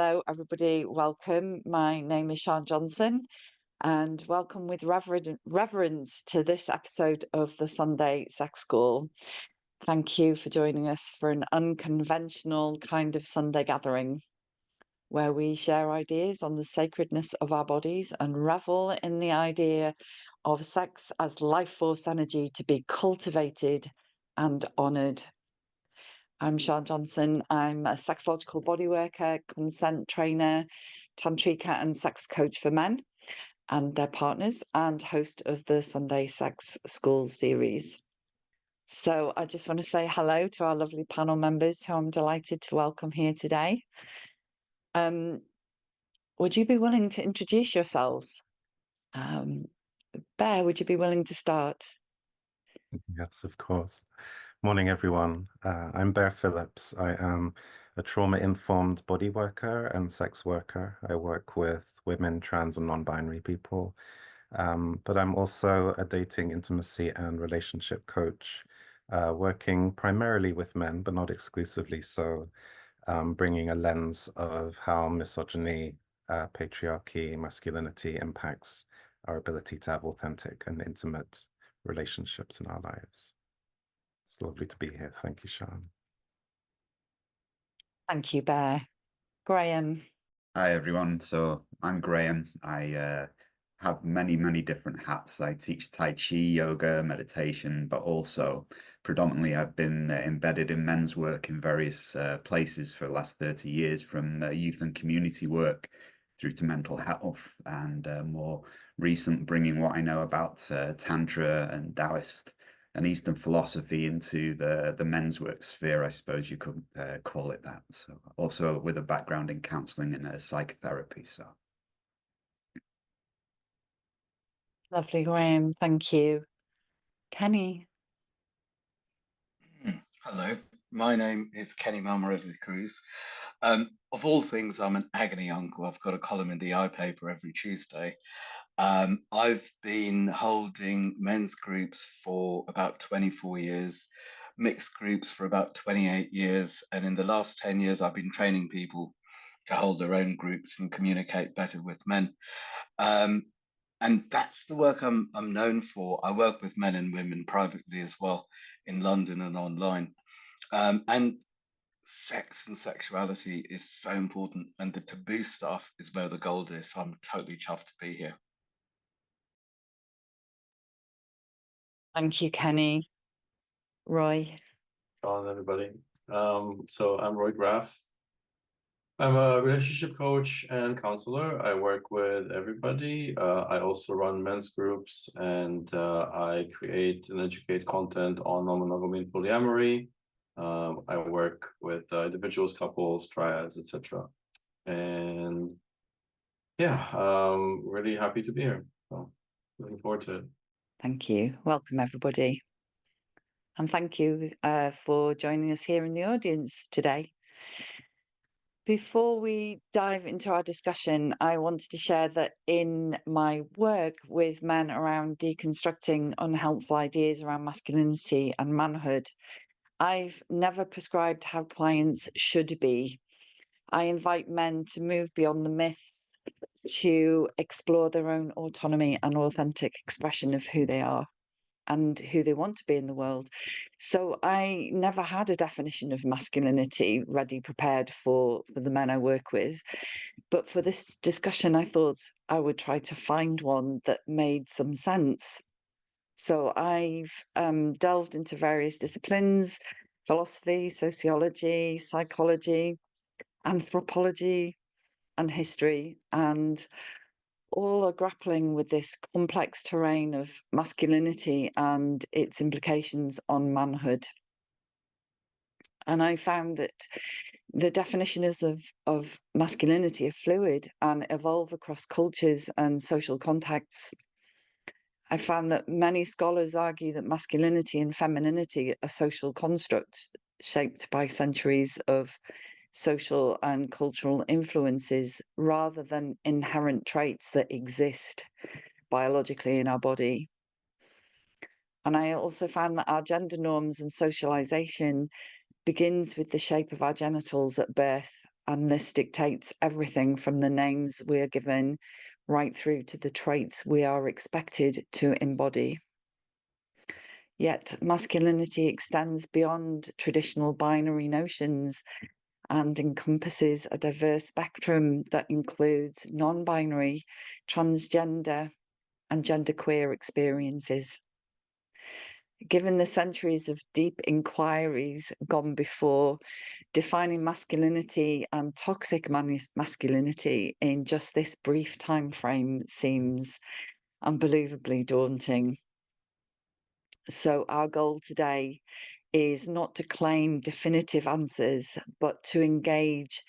Hello, everybody. Welcome. My name is Sian Johnson, and welcome with reverence to this episode of the Sunday Sex School. Thank you for joining us for an unconventional kind of Sunday gathering where we share ideas on the sacredness of our bodies and revel in the idea of sex as life force energy to be cultivated and honoured. I'm Sian Johnson. I'm a sexological bodyworker, consent trainer, tantrika and sex coach for men and their partners, and host of the Sunday Sex School series. So I just want to say hello to our lovely panel members who I'm delighted to welcome here today. Would you be willing to introduce yourselves? Bear, would you be willing to start? Yes, of course. Morning, everyone. I'm Bear Phillips. I am a trauma-informed body worker and sex worker. I work with women, trans, and non-binary people. But I'm also a dating, intimacy, and relationship coach, working primarily with men, but not exclusively so, bringing a lens of how misogyny, patriarchy, masculinity impacts our ability to have authentic and intimate relationships in our lives. It's lovely to be here. Thank you, Sian. Thank you, Bear. Graham. Hi, everyone. So I'm Graham. I have many different hats. I teach Tai Chi, yoga, meditation, but also predominantly I've been embedded in men's work in various places for the last 30 years, from youth and community work through to mental health, and more recent bringing what I know about Tantra and Taoist and Eastern philosophy into the men's work sphere, I suppose you could call it that. So also with a background in counselling and psychotherapy. So Lovely, Graham. Thank you. Kenny. Hello, my name is Kenny Malmorezi Cruz. Of all things, I'm an agony uncle. I've got a column in the iPaper every Tuesday. I've been holding men's groups for about 24 years, mixed groups for about 28 years, and in the last 10 years, I've been training people to hold their own groups and communicate better with men. And that's the work I'm known for. I work with men and women privately as well in London and online. And sex and sexuality is so important, and the taboo stuff is where the gold is. So I'm totally chuffed to be here. Thank you, Kenny. Roy. Hello, everybody. So I'm Roy Graff. I'm a relationship coach and counselor. I work with everybody. I also run men's groups, and I create and educate content on non-monogamy and polyamory. I work with individuals, couples, triads, etc. And yeah, really happy to be here. So looking forward to it. Thank you. Welcome, everybody. And thank you for joining us here in the audience today. Before we dive into our discussion, I wanted to share that in my work with men around deconstructing unhelpful ideas around masculinity and manhood, I've never prescribed how clients should be. I invite men to move beyond the myths, to explore their own autonomy and authentic expression of who they are and who they want to be in the world. So I never had a definition of masculinity ready, prepared for the men I work with. But for this discussion, I thought I would try to find one that made some sense. So I've delved into various disciplines: philosophy, sociology, psychology, anthropology, and history, and all are grappling with this complex terrain of masculinity and its implications on manhood. And I found that the definitions of masculinity are fluid and evolve across cultures and social contexts. I found that many scholars argue that masculinity and femininity are social constructs shaped by centuries of social and cultural influences rather than inherent traits that exist biologically in our body. And I also found that our gender norms and socialization begins with the shape of our genitals at birth and this dictates everything from the names we are given right through to the traits we are expected to embody. Yet masculinity extends beyond traditional binary notions and encompasses a diverse spectrum that includes non-binary, transgender, and genderqueer experiences. Given the centuries of deep inquiries gone before, defining masculinity and toxic masculinity in just this brief time frame seems unbelievably daunting. So our goal today is not to claim definitive answers, but to engage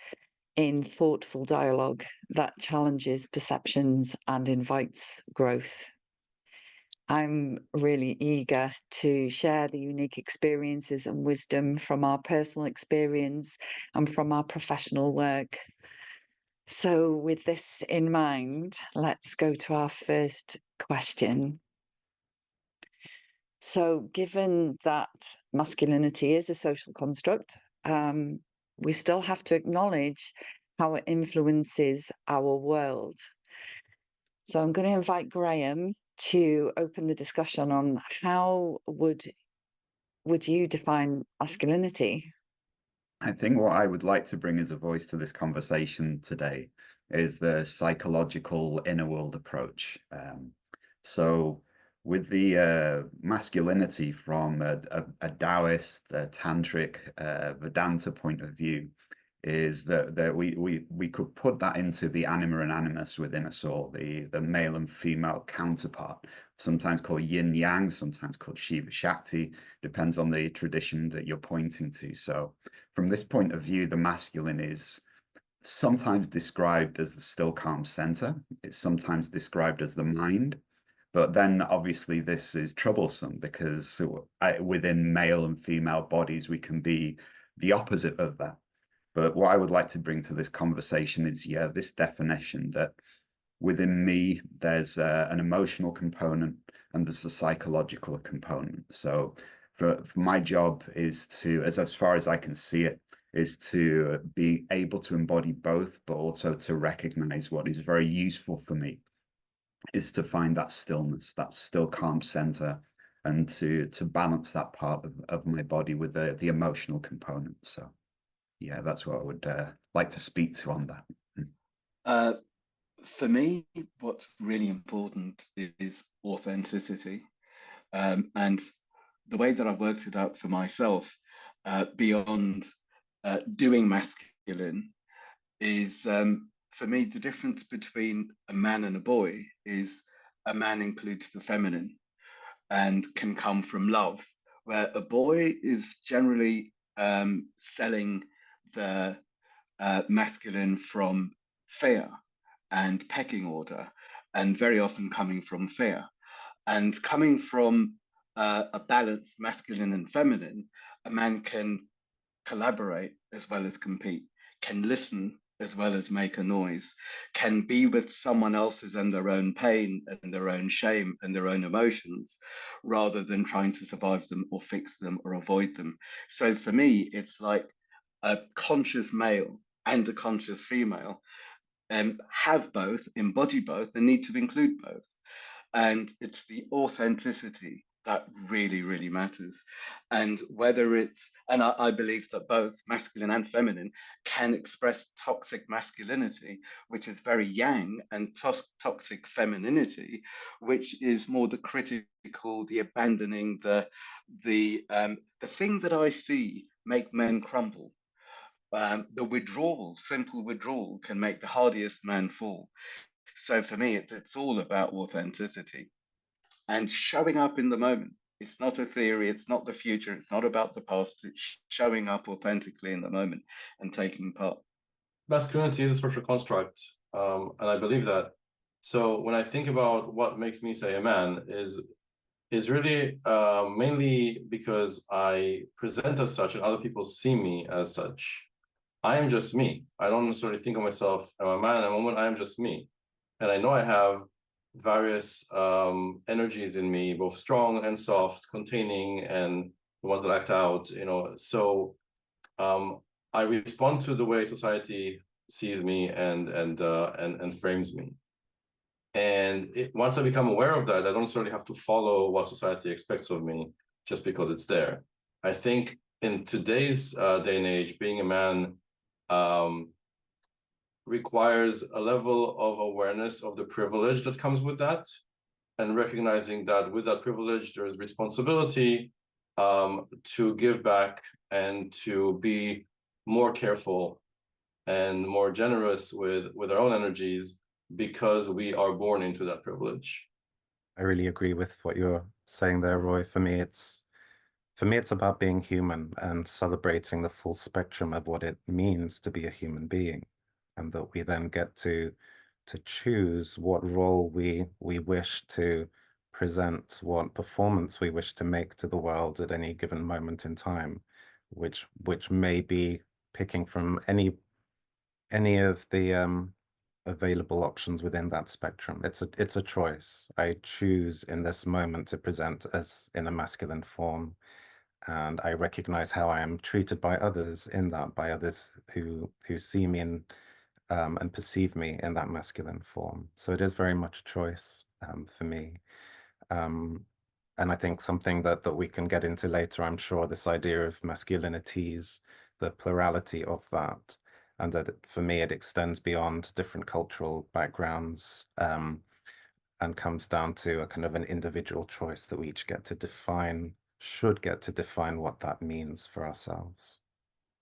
in thoughtful dialogue that challenges perceptions and invites growth. I'm really eager to share the unique experiences and wisdom from our personal experience and from our professional work. So with this in mind, let's go to our first question. So given that masculinity is a social construct, we still have to acknowledge how it influences our world. So I'm going to invite Graham to open the discussion on how would you define masculinity? I think what I would like to bring as a voice to this conversation today is the psychological inner world approach. So with the masculinity from a Taoist, a Tantric, Vedanta point of view, is that we could put that into the anima and animus within us all, the male and female counterpart, sometimes called yin yang, sometimes called Shiva Shakti, depends on the tradition that you're pointing to. So from this point of view, the masculine is sometimes described as the still calm center. It's sometimes described as the mind. But then obviously this is troublesome because within male and female bodies, we can be the opposite of that. But what I would like to bring to this conversation is, this definition that within me, there's an emotional component and there's a psychological component. So for my job is to, as far as I can see it, is to be able to embody both, but also to recognize what is very useful for me is to find that stillness, that still calm center, and to balance that part of my body with the emotional component. So yeah, that's what I would like to speak to on that. For me, what's really important is authenticity. And the way that I've worked it out for myself, beyond doing masculine, is for me, the difference between a man and a boy is a man includes the feminine and can come from love, where a boy is generally selling the masculine from fear and pecking order, and very often coming from fear. And coming from a balanced masculine and feminine, a man can collaborate as well as compete, can listen as well as make a noise, can be with someone else's and their own pain and their own shame and their own emotions, rather than trying to survive them or fix them or avoid them. So for me, it's like a conscious male and a conscious female have both, embody both, and need to include both. And it's the authenticity that really, really matters. And whether it's, and I believe that both masculine and feminine can express toxic masculinity, which is very yang, and toxic femininity, which is more the critical, the abandoning, the thing that I see make men crumble. The withdrawal, simple withdrawal, can make the hardiest man fall. So for me, it's all about authenticity and showing up in the moment. It's not a theory, it's not the future, it's not about the past, it's showing up authentically in the moment and taking part. Masculinity is a social construct, and I believe that. So when I think about what makes me say a man is really mainly because I present as such and other people see me as such. I am just me. I don't necessarily think of myself as a man. At the moment, I am just me. And I know I have various energies in me, both strong and soft, containing and the ones that act out, So I respond to the way society sees me and frames me. And once I become aware of that, I don't necessarily have to follow what society expects of me just because it's there. I think in today's day and age, being a man requires a level of awareness of the privilege that comes with that, and recognizing that with that privilege, there is responsibility to give back and to be more careful and more generous with our own energies, because we are born into that privilege. I really agree with what you're saying there, Roy. For me, it's about being human and celebrating the full spectrum of what it means to be a human being, and that we then get to choose what role we wish to present, what performance we wish to make to the world at any given moment in time, which may be picking from any of the available options within that spectrum. It's a choice. I choose in this moment to present as in a masculine form, and I recognize how I am treated by others in that, by others who see me and perceive me in that masculine form. So it is very much a choice for me. And I think something that we can get into later, I'm sure, this idea of masculinities, the plurality of that, and that for me it extends beyond different cultural backgrounds and comes down to a kind of an individual choice that we each get to define, should get to define what that means for ourselves.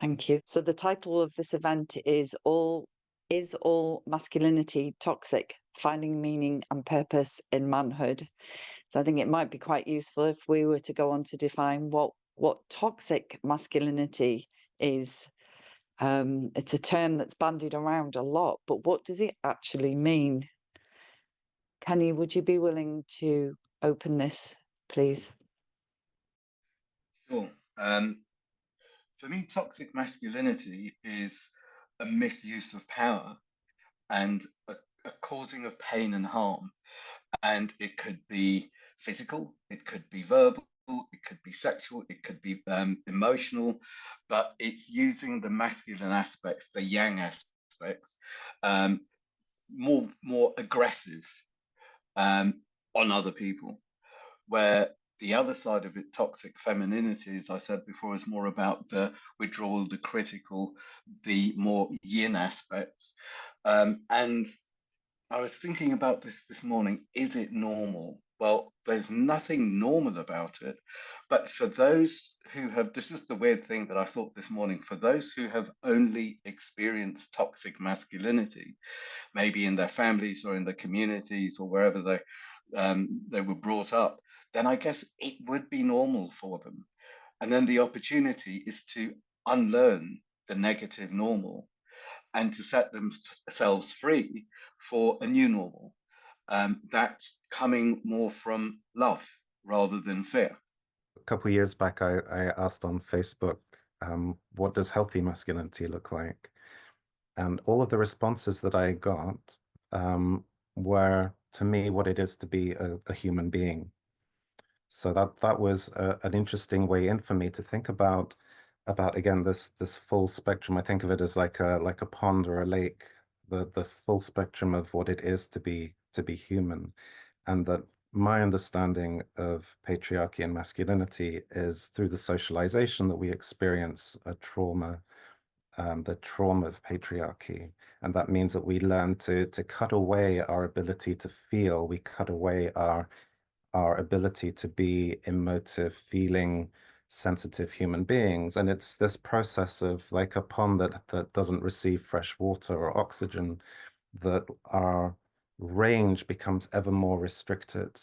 Thank you. So the title of this event is All Masculinity Toxic? Finding Meaning and Purpose in Manhood. So I think it might be quite useful if we were to go on to define what toxic masculinity is. It's a term that's bandied around a lot, but what does it actually mean? Kenny, would you be willing to open this, please? Sure. For me, toxic masculinity is a misuse of power and a causing of pain and harm. And it could be physical, it could be verbal, it could be sexual, it could be emotional, but it's using the masculine aspects, the yang aspects, more aggressive on other people. Where the other side of it, toxic femininity, as I said before, is more about the withdrawal, the critical, the more yin aspects. And I was thinking about this morning. Is it normal? Well, there's nothing normal about it. But for those who have, this is the weird thing that I thought this morning, for those who have only experienced toxic masculinity, maybe in their families or in their communities or wherever they were brought up, then I guess it would be normal for them. And then the opportunity is to unlearn the negative normal and to set themselves free for a new normal that's coming more from love rather than fear. A couple of years back, I asked on Facebook, what does healthy masculinity look like? And all of the responses that I got were, to me, what it is to be a human being. So that was an interesting way in for me to think about again this full spectrum. I think of it as like a pond or a lake, the full spectrum of what it is to be human, and that my understanding of patriarchy and masculinity is through the socialization that we experience a trauma, the trauma of patriarchy. And that means that we learn to cut away our ability to feel, we cut away our ability to be emotive, feeling, sensitive human beings. And it's this process of like a pond that doesn't receive fresh water or oxygen, that our range becomes ever more restricted.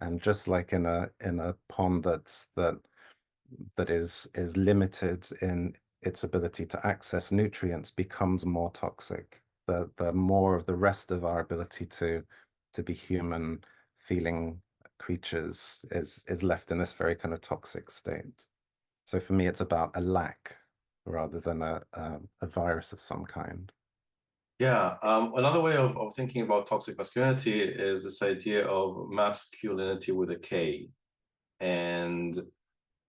And just like in a pond that is limited in its ability to access nutrients, becomes more toxic, the more of the rest of our ability to be human, feeling creatures is left in this very kind of toxic state. So for me, it's about a lack rather than a virus of some kind. Yeah, another way of thinking about toxic masculinity is this idea of masculinity with a K. And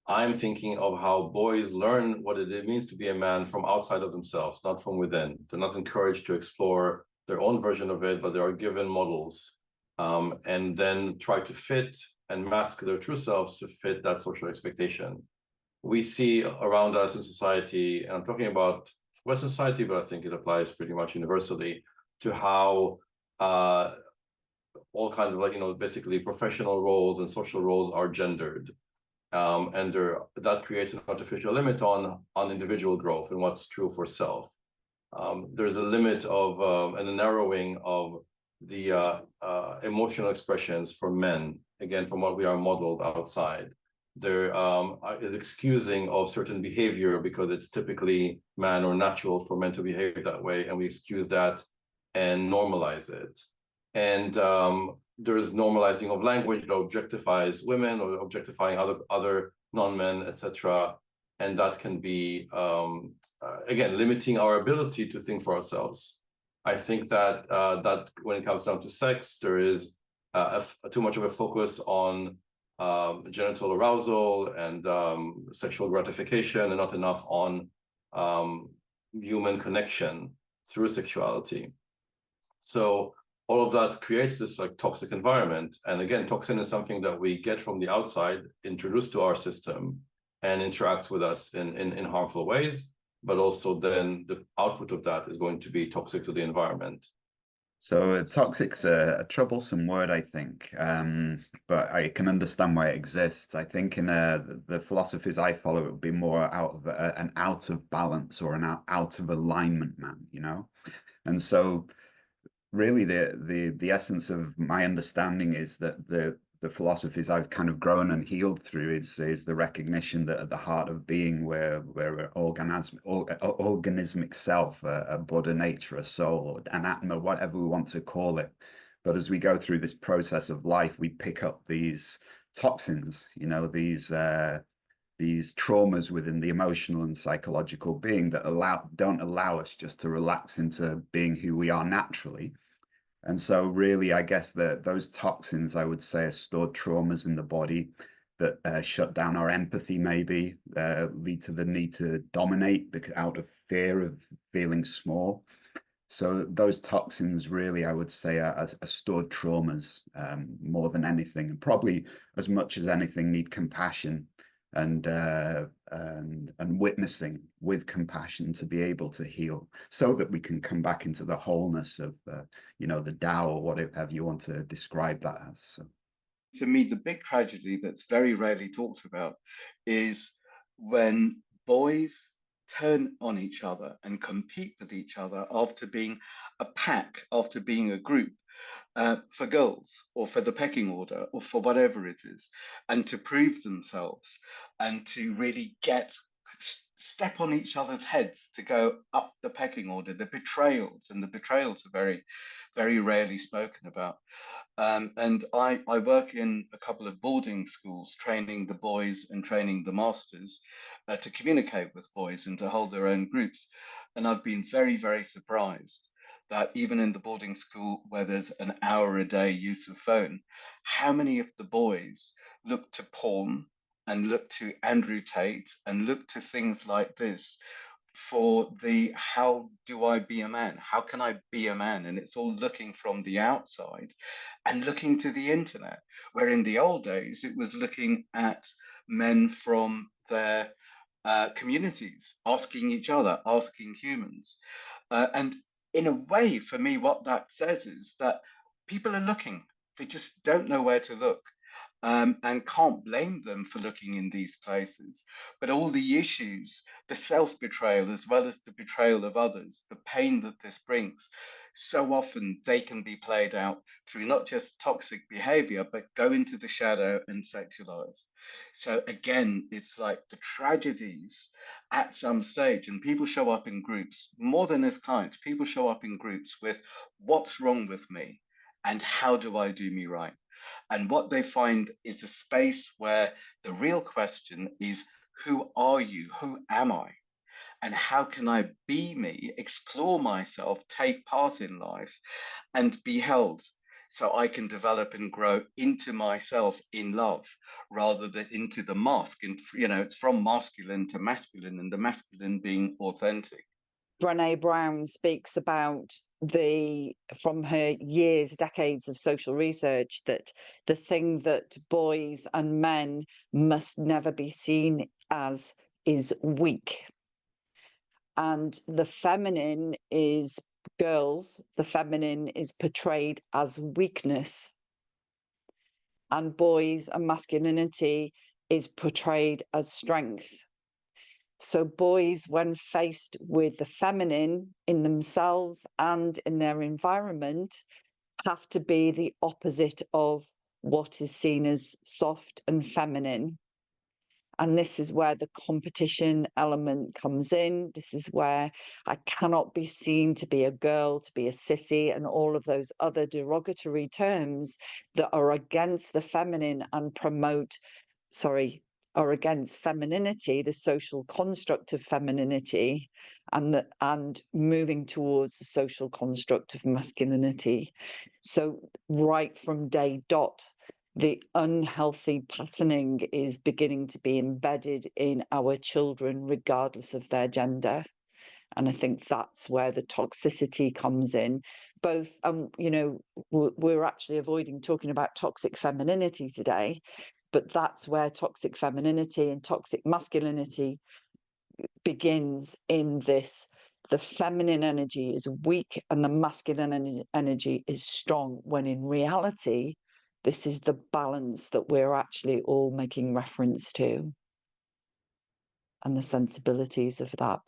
I'm thinking of how boys learn what it means to be a man from outside of themselves, not from within. They're not encouraged to explore their own version of it, but they are given models, and then try to fit and mask their true selves to fit that social expectation. We see around us in society, and I'm talking about Western society, but I think it applies pretty much universally to how all kinds of, like, basically professional roles and social roles are gendered. And that creates an artificial limit on individual growth and what's true for self. There's a limit of and a narrowing of the emotional expressions for men, again, from what we are modeled outside. There is excusing of certain behavior because it's typically man or natural for men to behave that way, and we excuse that and normalize it. And there's normalizing of language that objectifies women or objectifying other non-men, etc. And that can be, again, limiting our ability to think for ourselves. I think that that when it comes down to sex, there is too much of a focus on genital arousal and sexual gratification, and not enough on human connection through sexuality. So all of that creates this like toxic environment. And again, toxin is something that we get from the outside, introduced to our system, and interacts with us in harmful ways. But also then the output of that is going to be toxic to the environment. So toxic's a troublesome word, I think, but I can understand why it exists. I think in the philosophies I follow, it would be more out of an out of balance or an out of alignment man, you know? And so really the essence of my understanding is that the philosophies I've kind of grown and healed through is the recognition that at the heart of being we're organismic self, a Buddha nature, a soul, an atma, whatever we want to call it. But as we go through this process of life, we pick up these toxins, you know, these traumas within the emotional and psychological being that don't allow us just to relax into being who we are naturally. And so really, I guess that those toxins, I would say, are stored traumas in the body that shut down our empathy, maybe lead to the need to dominate out of fear of feeling small. So those toxins really, I would say, are stored traumas more than anything, and probably as much as anything need compassion and witnessing with compassion to be able to heal, so that we can come back into the wholeness of the Tao, or whatever you want to describe that as. So. For me, the big tragedy that's very rarely talked about is when boys turn on each other and compete with each other after being a pack, after being a group, for girls or for the pecking order or for whatever it is, and to prove themselves and to really step on each other's heads to go up the pecking order. The betrayals are very, very rarely spoken about. And I work in a couple of boarding schools, training the boys and training the masters to communicate with boys and to hold their own groups. And I've been very, very surprised that even in the boarding school where there's an hour a day use of phone, how many of the boys look to porn and look to Andrew Tate and look to things like this for the how do I be a man? How can I be a man? And it's all looking from the outside and looking to the internet, where in the old days it was looking at men from their communities, asking each other, asking humans. And in a way, for me, what that says is that people are looking, they just don't know where to look. And can't blame them for looking in these places. But all the issues, the self-betrayal as well as the betrayal of others, the pain that this brings, so often they can be played out through not just toxic behavior, but go into the shadow and sexualize. So again, it's like the tragedies at some stage, and people show up in groups more than as clients, people show up in groups with what's wrong with me and how do I do me right? And what they find is a space where the real question is, who are you? Who am I? And how can I be me, explore myself, take part in life, and be held? so I can develop and grow into myself in love rather than into the mask. And, you know, it's from masculine to masculine, and the masculine being authentic. Brené Brown speaks about from her decades of social research, that the thing that boys and men must never be seen as is weak. And the feminine is girls, the feminine is portrayed as weakness. And boys and masculinity is portrayed as strength. So boys, when faced with the feminine in themselves and in their environment, have to be the opposite of what is seen as soft and feminine. And this is where the competition element comes in. This is where I cannot be seen to be a girl, to be a sissy, and all of those other derogatory terms that are against the feminine and are against femininity, the social construct of femininity, and moving towards the social construct of masculinity. So right from day dot, the unhealthy patterning is beginning to be embedded in our children, regardless of their gender. And I think that's where the toxicity comes in. Both, you know, we're actually avoiding talking about toxic femininity today, but that's where toxic femininity and toxic masculinity begins in this. The feminine energy is weak and the masculine energy is strong, when in reality, this is the balance that we're actually all making reference to, and the sensibilities of that.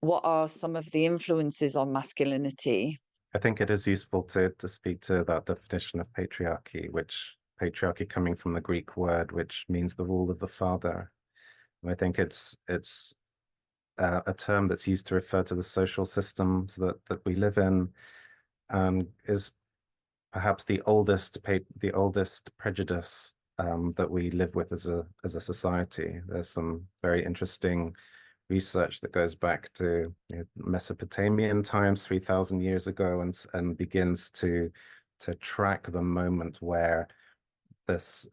What are some of the influences on masculinity? I think it is useful to speak to that definition of patriarchy, which patriarchy coming from the Greek word, which means the rule of the father. And I think it's a term that's used to refer to the social systems that we live in, and is perhaps the oldest prejudice that we live with as a society. There's some very interesting research that goes back to Mesopotamian times, 3,000 years ago, and begins to track the moment where this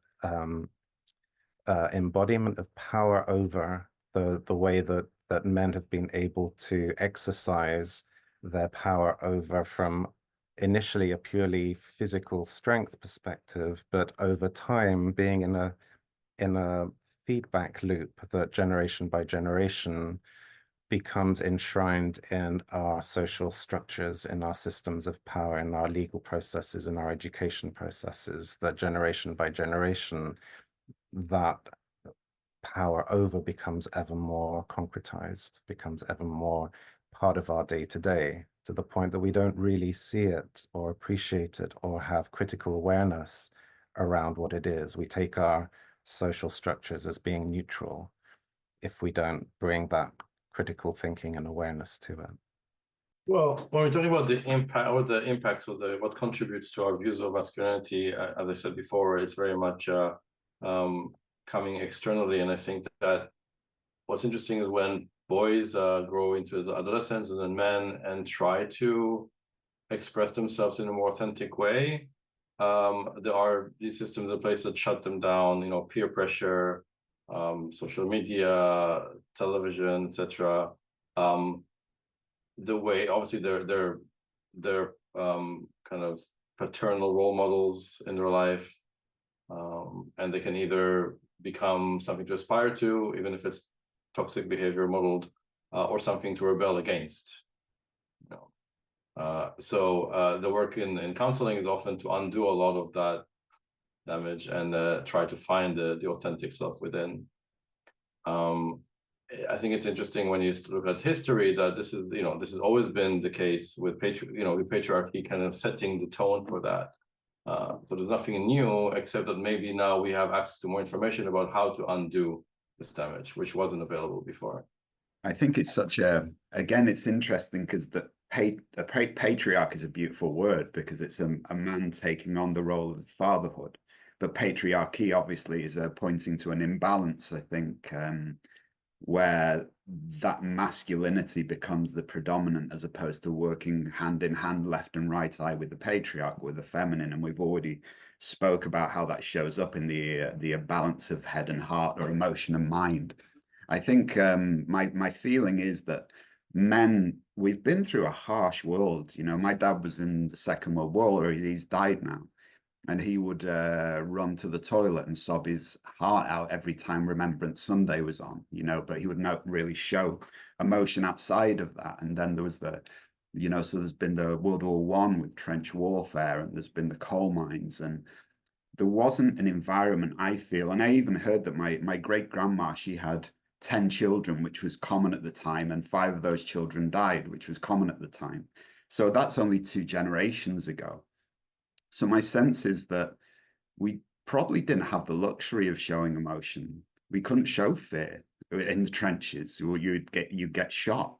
embodiment of power over the way that men have been able to exercise their power over, from initially a purely physical strength perspective, but over time being in a feedback loop that generation by generation becomes enshrined in our social structures, in our systems of power, in our legal processes, in our education processes, that generation by generation, that power over becomes ever more concretized, becomes ever more part of our day-to-day, to the point that we don't really see it or appreciate it or have critical awareness around what it is. We take our social structures as being neutral if we don't bring that critical thinking and awareness to it. Well, when we're talking about the impact or the impacts of what contributes to our views of masculinity, as I said before, it's very much coming externally. And I think that what's interesting is when boys grow into the adolescence, and then men, and try to express themselves in a more authentic way, there are these systems in place that shut them down, you know, peer pressure, social media, television, etc. The way, obviously, they're kind of paternal role models in their life, and they can either become something to aspire to, even if it's toxic behavior modeled, or something to rebel against. You know, so the work in counseling is often to undo a lot of that damage and try to find the authentic self within. I think it's interesting when you look at history that this has always been the case with patriarchy kind of setting the tone for that. So there's nothing new, except that maybe now we have access to more information about how to undo this damage, which wasn't available before. I think it's again, it's interesting because patriarch is a beautiful word, because it's a man taking on the role of fatherhood. But patriarchy obviously is pointing to an imbalance, I think, where that masculinity becomes the predominant, as opposed to working hand in hand, left and right eye, with the patriarch, with the feminine. And we've already spoke about how that shows up in the balance of head and heart, or emotion and mind. I think my feeling is that men, we've been through a harsh world. You know, my dad was in the Second World War, or he's died now, and he would run to the toilet and sob his heart out every time Remembrance Sunday was on, you know, but he would not really show emotion outside of that. And then there was the, you know, so there's been the World War One with trench warfare, and there's been the coal mines, and there wasn't an environment, I feel. And I even heard that my great grandma, she had 10 children, which was common at the time, and 5 of those children died, which was common at the time. So that's only 2 generations ago. So my sense is that we probably didn't have the luxury of showing emotion. We couldn't show fear in the trenches. You'd get shot.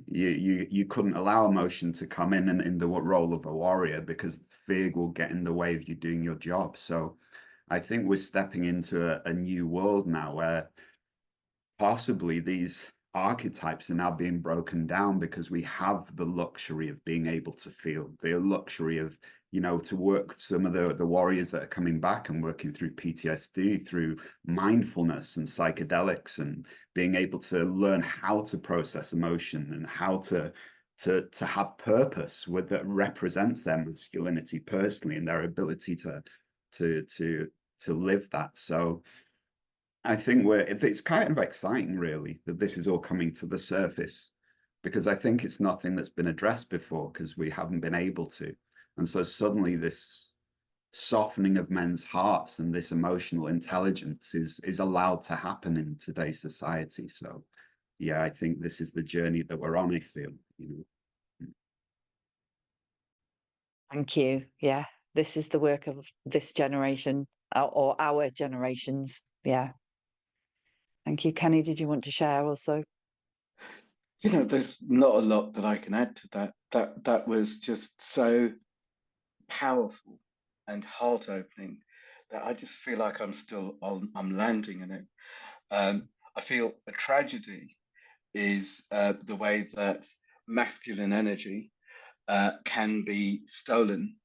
you couldn't allow emotion to come in the role of a warrior, because fear will get in the way of you doing your job. So I think we're stepping into a new world now, where possibly these archetypes are now being broken down, because we have the luxury of being able to feel, the luxury of, you know, to work with some of the warriors that are coming back and working through PTSD, through mindfulness and psychedelics, and being able to learn how to process emotion, and how to have purpose with that represents their masculinity personally, and their ability to live that. So I think it's kind of exciting, really, that this is all coming to the surface, because I think it's nothing that's been addressed before, because we haven't been able to. And so suddenly this softening of men's hearts and this emotional intelligence is allowed to happen in today's society. So yeah, I think this is the journey that we're on, I feel, you know. Thank you. Yeah, this is the work of this generation, or our generations. Yeah. Thank you. Kenny, did you want to share also? You know, there's not a lot that I can add to that. That was just so powerful and heart opening that I just feel like I'm landing in it. I feel a tragedy is the way that masculine energy can be stolen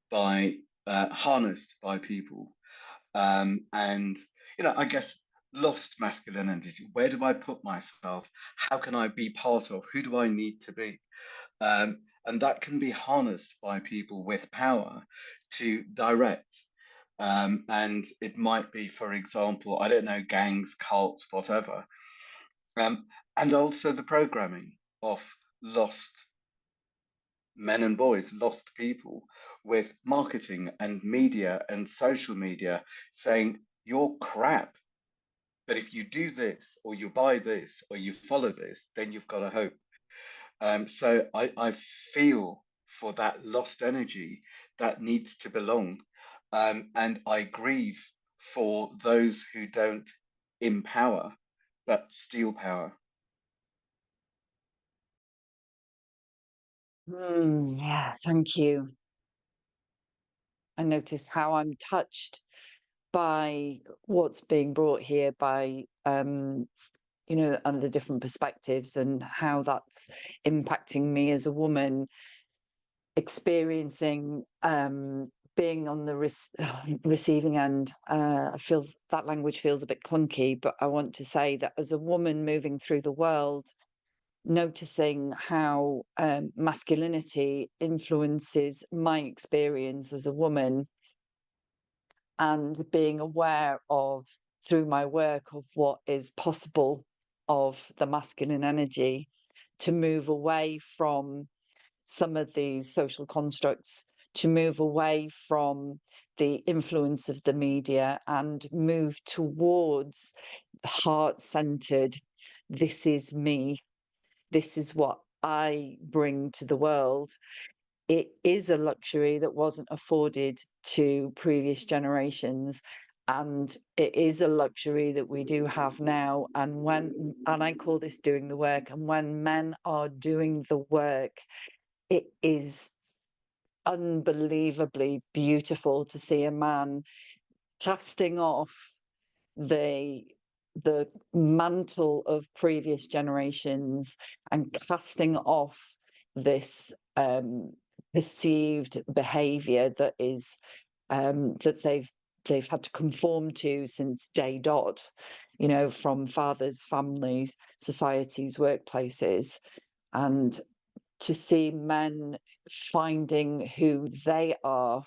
by harnessed by people, and you know, I guess lost masculine energy. Where do I put myself? How can I be part of? Who do I need to be? And that can be harnessed by people with power to direct. And it might be, for example, I don't know, gangs, cults, whatever. Um, and also the programming of lost men and boys, lost people, with marketing and media and social media saying, you're crap. But if you do this, or you buy this, or you follow this, then you've got a hope. So I feel for that lost energy that needs to belong. And I grieve for those who don't empower, but steal power. Yeah, thank you. I notice how I'm touched by what's being brought here by you know, and the different perspectives, and how that's impacting me as a woman, experiencing being on the receiving end. Feels that language feels a bit clunky, but I want to say that as a woman moving through the world, noticing how masculinity influences my experience as a woman, and being aware of, through my work, of what is possible of the masculine energy, to move away from some of these social constructs, to move away from the influence of the media, and move towards heart-centered, this is me, this is what I bring to the world. It is a luxury that wasn't afforded to previous generations, and it is a luxury that we do have now. And I call this doing the work, and when men are doing the work, it is unbelievably beautiful to see a man casting off the the mantle of previous generations and casting off this perceived behavior that is that they've had to conform to since day dot, you know, from fathers, families, societies, workplaces, and to see men finding who they are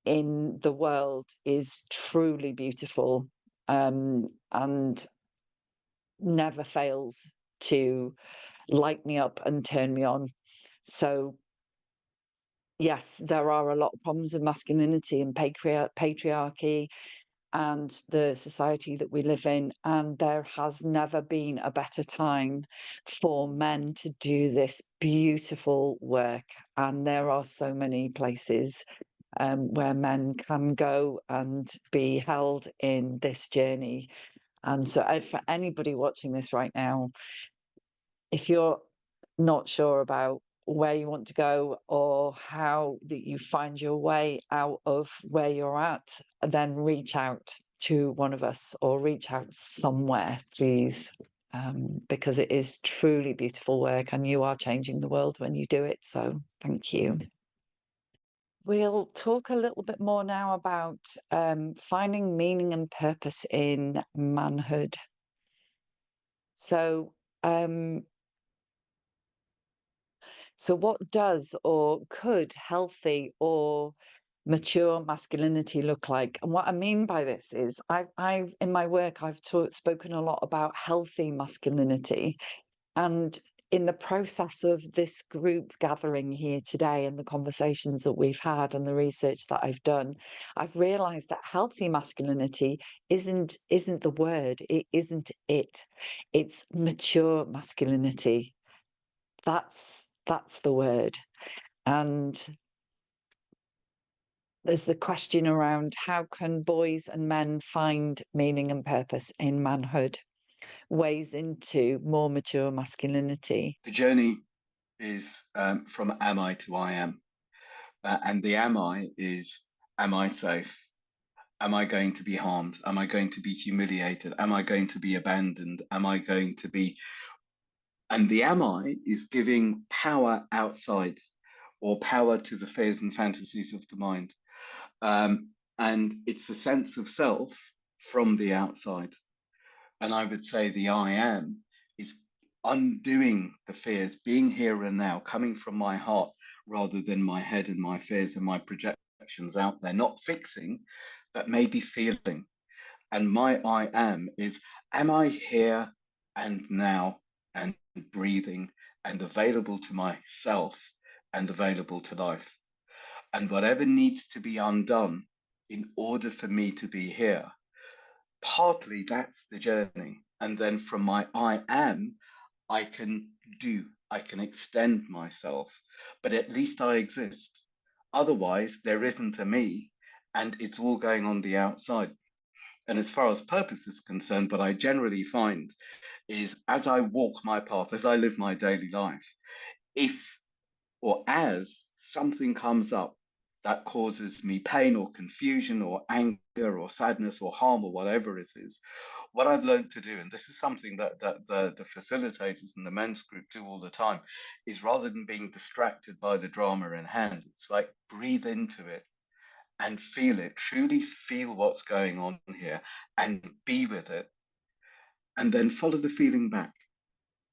in the world is truly beautiful, and never fails to light me up and turn me on. So yes, there are a lot of problems with masculinity and patriarchy and the society that we live in, and there has never been a better time for men to do this beautiful work. And there are so many places where men can go and be held in this journey. And so for anybody watching this right now, if you're not sure about where you want to go or how that you find your way out of where you're at, then reach out to one of us or reach out somewhere, please, because it is truly beautiful work and you are changing the world when you do it. So thank you. We'll talk a little bit more now about finding meaning and purpose in manhood. So what does or could healthy or mature masculinity look like? And what I mean by this is I've in my work, I've spoken a lot about healthy masculinity. And in the process of this group gathering here today and the conversations that we've had and the research that I've done, I've realized that healthy masculinity isn't the word. It isn't it. It's mature masculinity. That's the word. And there's the question around how can boys and men find meaning and purpose in manhood, ways into more mature masculinity. The journey is from am I to I am. And the am I is, am I safe? Am I going to be harmed? Am I going to be humiliated? Am I going to be abandoned? Am I going to be... And the am I is giving power outside, or power to the fears and fantasies of the mind. And it's a sense of self from the outside. And I would say the I am is undoing the fears, being here and now, coming from my heart rather than my head and my fears and my projections out there, not fixing, but maybe feeling. And my I am I here and now and breathing and available to myself and available to life? And whatever needs to be undone in order for me to be here, partly that's the journey. And then from my I am, I can do, I can extend myself, but at least I exist. Otherwise, there isn't a me, and it's all going on the outside. And as far as purpose is concerned, what I generally find is as I walk my path, as I live my daily life, if or as something comes up that causes me pain or confusion or anger or sadness or harm or whatever it is, what I've learned to do, and this is something that the facilitators and the men's group do all the time, is rather than being distracted by the drama in hand, it's like breathe into it and feel it, truly feel what's going on here and be with it, and then follow the feeling back.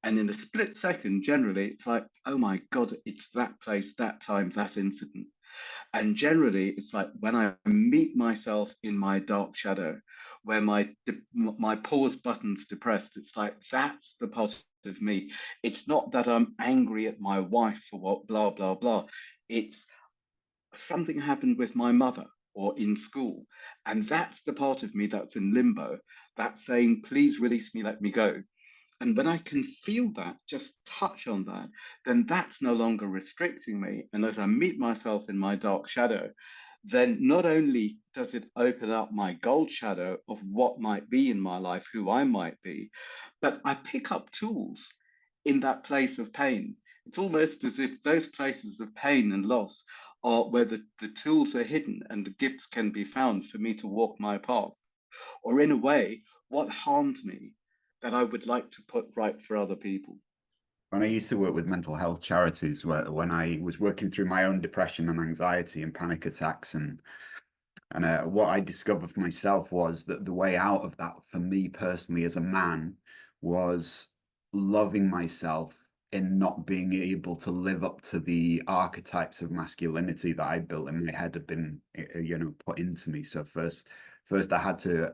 And in a split second, generally, it's like, oh my God, it's that place, that time, that incident. And generally, it's like when I meet myself in my dark shadow, where my pause button's depressed, it's like, that's the part of me. It's not that I'm angry at my wife for what, blah, blah, blah. It's something happened with my mother or in school. And that's the part of me that's in limbo, that's saying, please release me, let me go. And when I can feel that, just touch on that, then that's no longer restricting me. And as I meet myself in my dark shadow, then not only does it open up my gold shadow of what might be in my life, who I might be, but I pick up tools in that place of pain. It's almost as if those places of pain and loss are where the tools are hidden and the gifts can be found for me to walk my path. Or in a way, what harmed me that I would like to put right for other people. When I used to work with mental health charities, when I was working through my own depression and anxiety and panic attacks, and what I discovered for myself was that the way out of that for me personally as a man was loving myself in not being able to live up to the archetypes of masculinity that I built in my head had been, put into me. So first I had to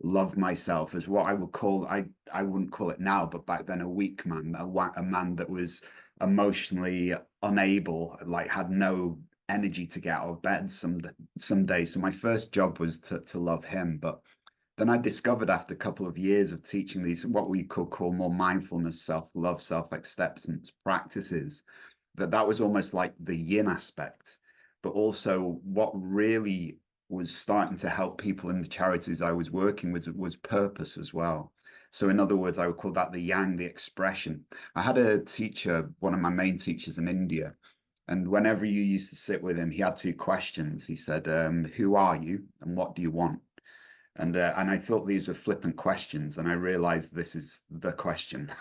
love myself as what I would call, I wouldn't call it now, but back then, a weak man, a man that was emotionally unable, like had no energy to get out of bed some days. So my first job was to love him. But then I discovered, after a couple of years of teaching these what we could call more mindfulness, self-love, self-acceptance practices, that was almost like the yin aspect. But also what really was starting to help people in the charities I was working with was purpose as well. So in other words, I would call that the yang, the expression. I had a teacher, one of my main teachers in India, and whenever you used to sit with him, he had two questions. He said, who are you and what do you want? And I thought these were flippant questions, and I realized this is the question,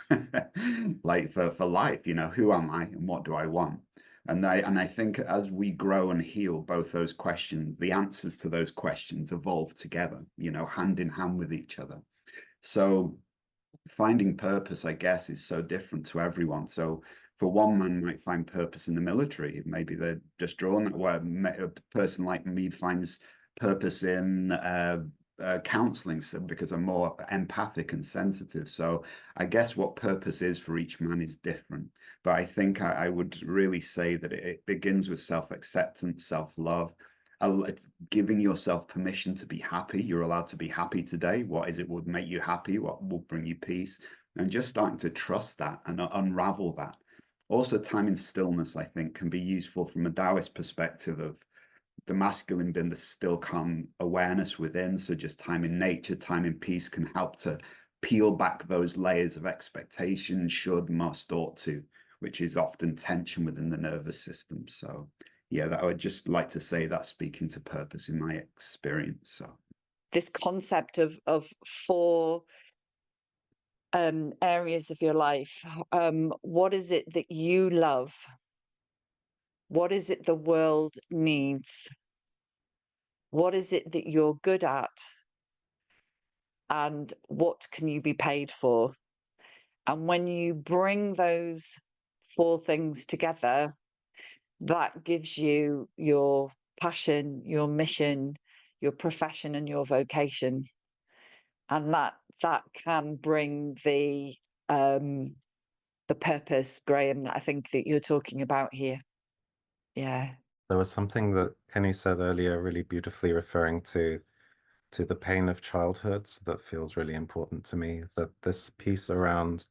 like for life, who am I and what do I want? And I think as we grow and heal, both those questions, the answers to those questions evolve together, hand in hand with each other. So finding purpose, I guess, is so different to everyone. So for one man might find purpose in the military. Maybe they're just drawn that way. A person like me finds purpose in counseling, because I'm more empathic and sensitive. So I guess what purpose is for each man is different. But I think I would really say that it begins with self-acceptance, self-love, it's giving yourself permission to be happy. You're allowed to be happy today. What is it would make you happy? What will bring you peace? And just starting to trust that and unravel that. Also, time in stillness, I think, can be useful from a Taoist perspective of the masculine being the still calm awareness within. So just time in nature, time in peace can help to peel back those layers of expectation, should, must, ought to, which is often tension within the nervous system. So yeah, that I would just like to say that speaking to purpose in my experience. So this concept of four areas of your life, what is it that you love? What is it the world needs? What is it that you're good at? And what can you be paid for? And when you bring those four things together, that gives you your passion, your mission, your profession, and your vocation. And that can bring the purpose, Graham, that I think that you're talking about here. Yeah. There was something that Kenny said earlier, really beautifully referring to the pain of childhood, that feels really important to me, that this piece around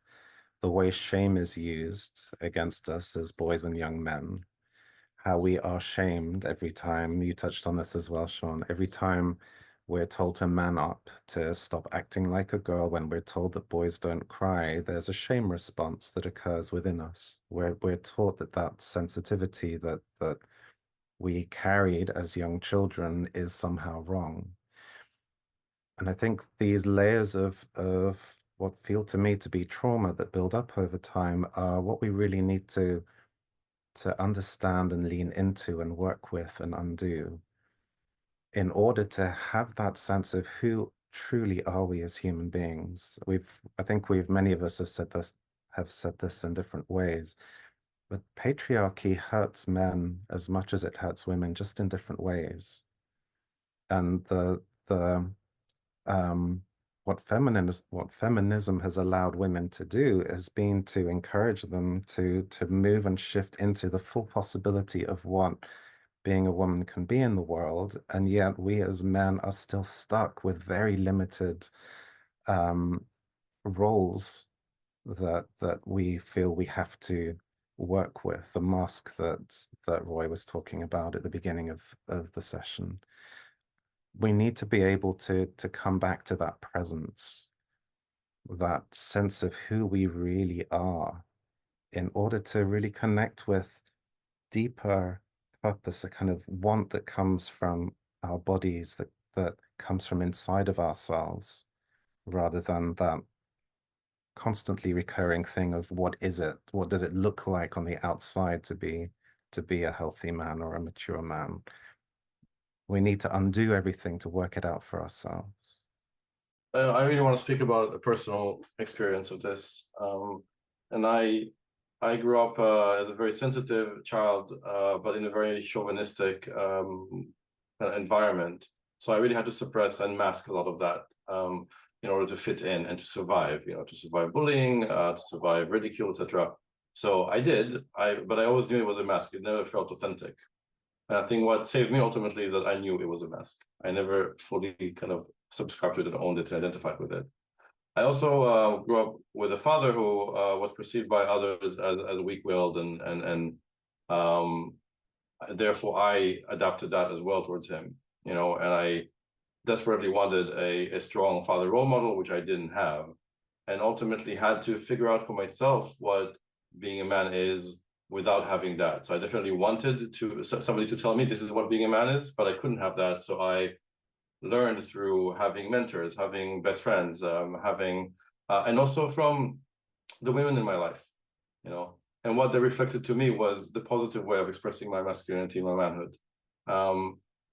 the way shame is used against us as boys and young men, how we are shamed every time, you touched on this as well, Sean, every time we're told to man up, to stop acting like a girl, when we're told that boys don't cry, there's a shame response that occurs within us, where we're taught that sensitivity that we carried as young children is somehow wrong. And I think these layers of what feel to me to be trauma that build up over time are what we really need to understand and lean into and work with and undo, in order to have that sense of who truly are we as human beings. I think many of us have said this in different ways, but patriarchy hurts men as much as it hurts women, just in different ways. And what feminism has allowed women to do has been to encourage them to move and shift into the full possibility of what being a woman can be in the world. And yet we as men are still stuck with very limited roles that we feel we have to work with, the mask that Roy was talking about at the beginning of the session. We need to be able to come back to that presence, that sense of who we really are, in order to really connect with deeper purpose, a kind of want that comes from our bodies, that comes from inside of ourselves, rather than that constantly recurring thing of what is it? What does it look like on the outside to be a healthy man or a mature man? We need to undo everything to work it out for ourselves. I really want to speak about a personal experience of this. And I grew up as a very sensitive child, but in a very chauvinistic environment. So I really had to suppress and mask a lot of that in order to fit in and to survive, to survive bullying, to survive ridicule, etc. So I did, but I always knew it was a mask. It never felt authentic. And I think what saved me ultimately is that I knew it was a mask. I never fully kind of subscribed to it and owned it and identified with it. I also grew up with a father who was perceived by others as weak-willed, and therefore I adapted that as well towards him. And I desperately wanted a strong father role model, which I didn't have, and ultimately had to figure out for myself what being a man is without having that. So I definitely wanted somebody to tell me this is what being a man is, but I couldn't have that. So I learned through having mentors, having best friends, and also from the women in my life, and what they reflected to me was the positive way of expressing my masculinity, my manhood.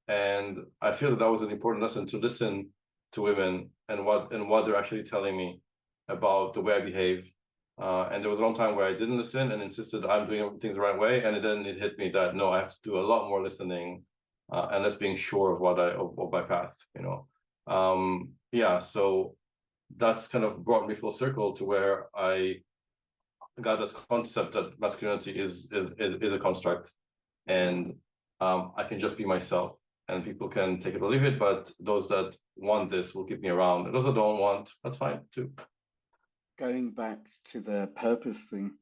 And I feel that was an important lesson, to listen to women and what they're actually telling me about the way I behave. And there was a long time where I didn't listen and insisted I'm doing things the right way. And then it hit me that, no, I have to do a lot more listening and less being sure of my path, so that's kind of brought me full circle to where I got this concept that masculinity is a construct, and I can just be myself, and people can take it or leave it, but those that want this will keep me around, and those that don't want, that's fine too. Going back to the purpose thing,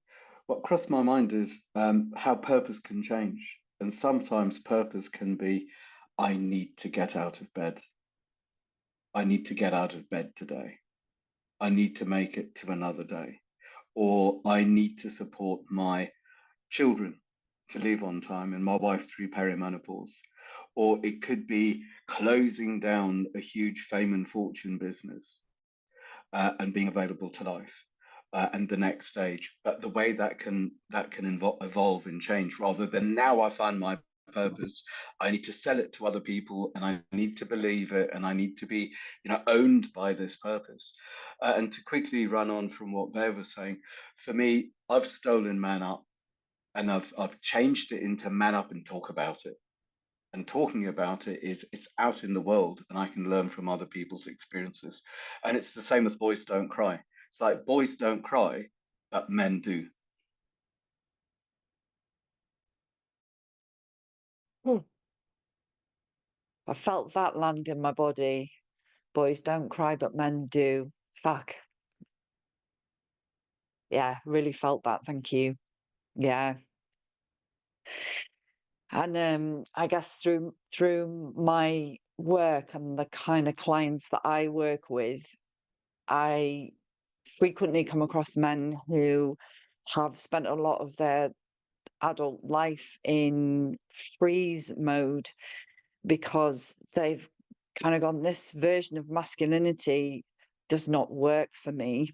what crossed my mind is how purpose can change. And sometimes purpose can be, I need to get out of bed. I need to get out of bed today. I need to make it to another day. Or I need to support my children to leave on time and my wife through perimenopause. Or it could be closing down a huge fame and fortune business and being available to life and the next stage. But the way that can evolve and change, rather than now I find my purpose, I need to sell it to other people and I need to believe it and I need to be owned by this purpose. And to quickly run on from what Bev was saying, for me, I've stolen Man Up and I've changed it into Man Up and Talk About It. And talking about it is, it's out in the world and I can learn from other people's experiences. And it's the same as Boys Don't Cry. It's like boys don't cry, but men do. I felt that land in my body. Boys don't cry, but men do. Fuck. Yeah, really felt that. Thank you. Yeah. And I guess through my work and the kind of clients that I work with, I frequently come across men who have spent a lot of their adult life in freeze mode because they've kind of gone, this version of masculinity does not work for me.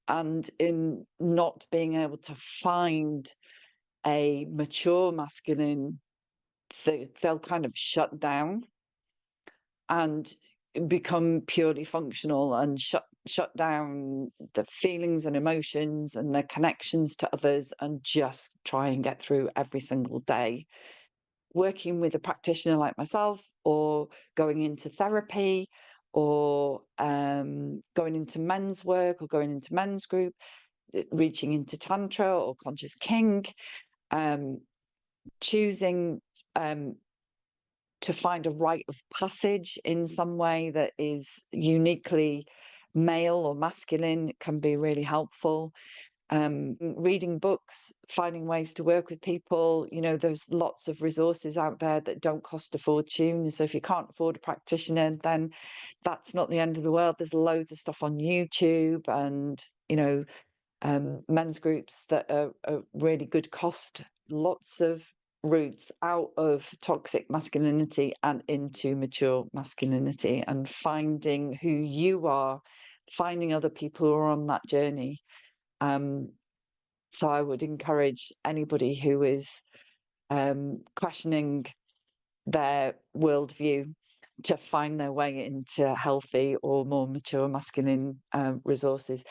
And in not being able to find a mature masculine, they'll kind of shut down and become purely functional and shut down the feelings and emotions and the connections to others and just try and get through every single day. Working with a practitioner like myself, or going into therapy, or going into men's work, or going into men's group, reaching into tantra or conscious kink, choosing to find a rite of passage in some way that is uniquely male or masculine can be really helpful. Reading books, finding ways to work with people, there's lots of resources out there that don't cost a fortune. So if you can't afford a practitioner, then that's not the end of the world. There's loads of stuff on YouTube and, men's groups that are really good cost. Lots of routes out of toxic masculinity and into mature masculinity, and finding who you are finding other people who are on that journey. So I would encourage anybody who is questioning their worldview to find their way into healthy or more mature masculine resources.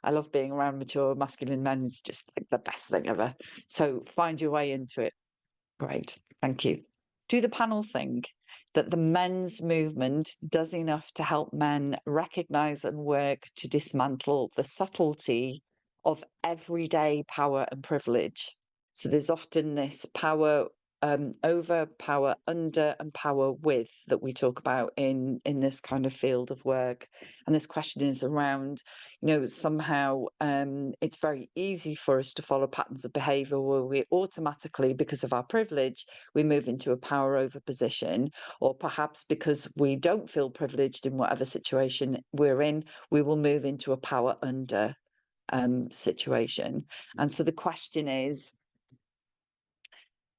I love being around mature masculine men. It's just like the best thing ever. So find your way into it. Great. Thank you. Do the panel think that the men's movement does enough to help men recognize and work to dismantle the subtlety of everyday power and privilege? So there's often this power over, power under, and power with that we talk about in this kind of field of work. And this question is around, somehow it's very easy for us to follow patterns of behaviour where we automatically, because of our privilege, we move into a power over position, or perhaps because we don't feel privileged in whatever situation we're in, we will move into a power under situation. And so the question is,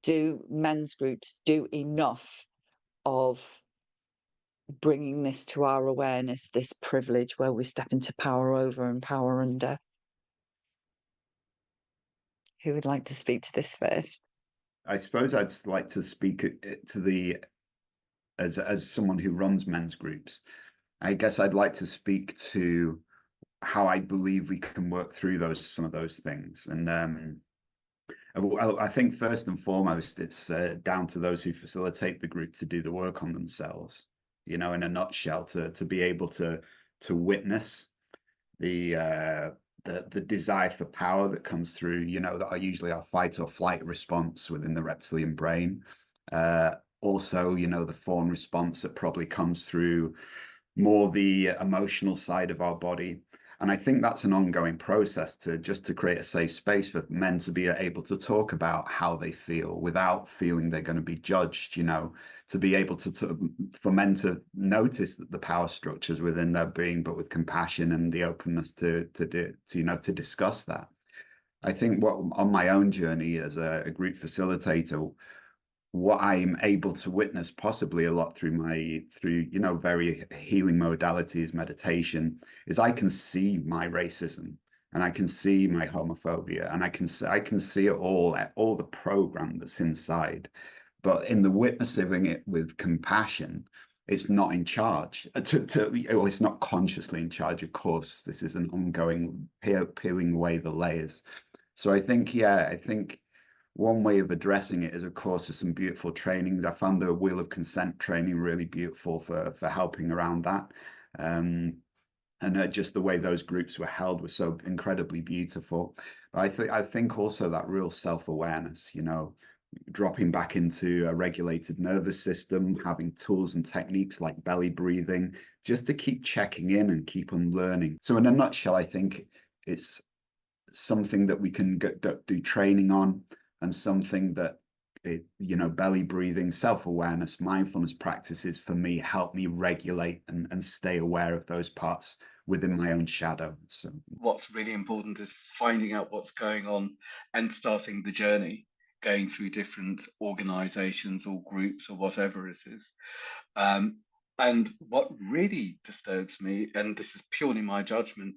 do men's groups do enough of bringing this to our awareness, this privilege where we step into power over and power under? Who would like to speak to this first? I suppose I'd like to speak to as someone who runs men's groups. I guess I'd like to speak to how I believe we can work through some of those things. And I think first and foremost, it's down to those who facilitate the group to do the work on themselves. In a nutshell, to be able to witness the desire for power that comes through, that are usually our fight or flight response within the reptilian brain. Also, the fawn response that probably comes through more the emotional side of our body. And I think that's an ongoing process to create a safe space for men to be able to talk about how they feel without feeling they're going to be judged, to be able for men to notice that the power structures within their being, but with compassion and the openness to discuss that. I think on my own journey as a group facilitator, what I'm able to witness possibly a lot through very healing modalities, meditation, is I can see my racism and I can see my homophobia and I can see it all the program that's inside. But in the witnessing it with compassion, it's not in charge. It's not consciously in charge. Of course, this is an ongoing peeling away the layers. So I think one way of addressing it is, of course, there's some beautiful trainings. I found the Wheel of Consent training really beautiful for helping around that. And just the way those groups were held was so incredibly beautiful. But I think also that real self-awareness, dropping back into a regulated nervous system, having tools and techniques like belly breathing, just to keep checking in and keep on learning. So in a nutshell, I think it's something that we can do training on, and something that belly breathing, self-awareness, mindfulness practices for me help me regulate and stay aware of those parts within my own shadow. So what's really important is finding out what's going on and starting the journey, going through different organizations or groups or whatever it is. And what really disturbs me, and this is purely my judgment,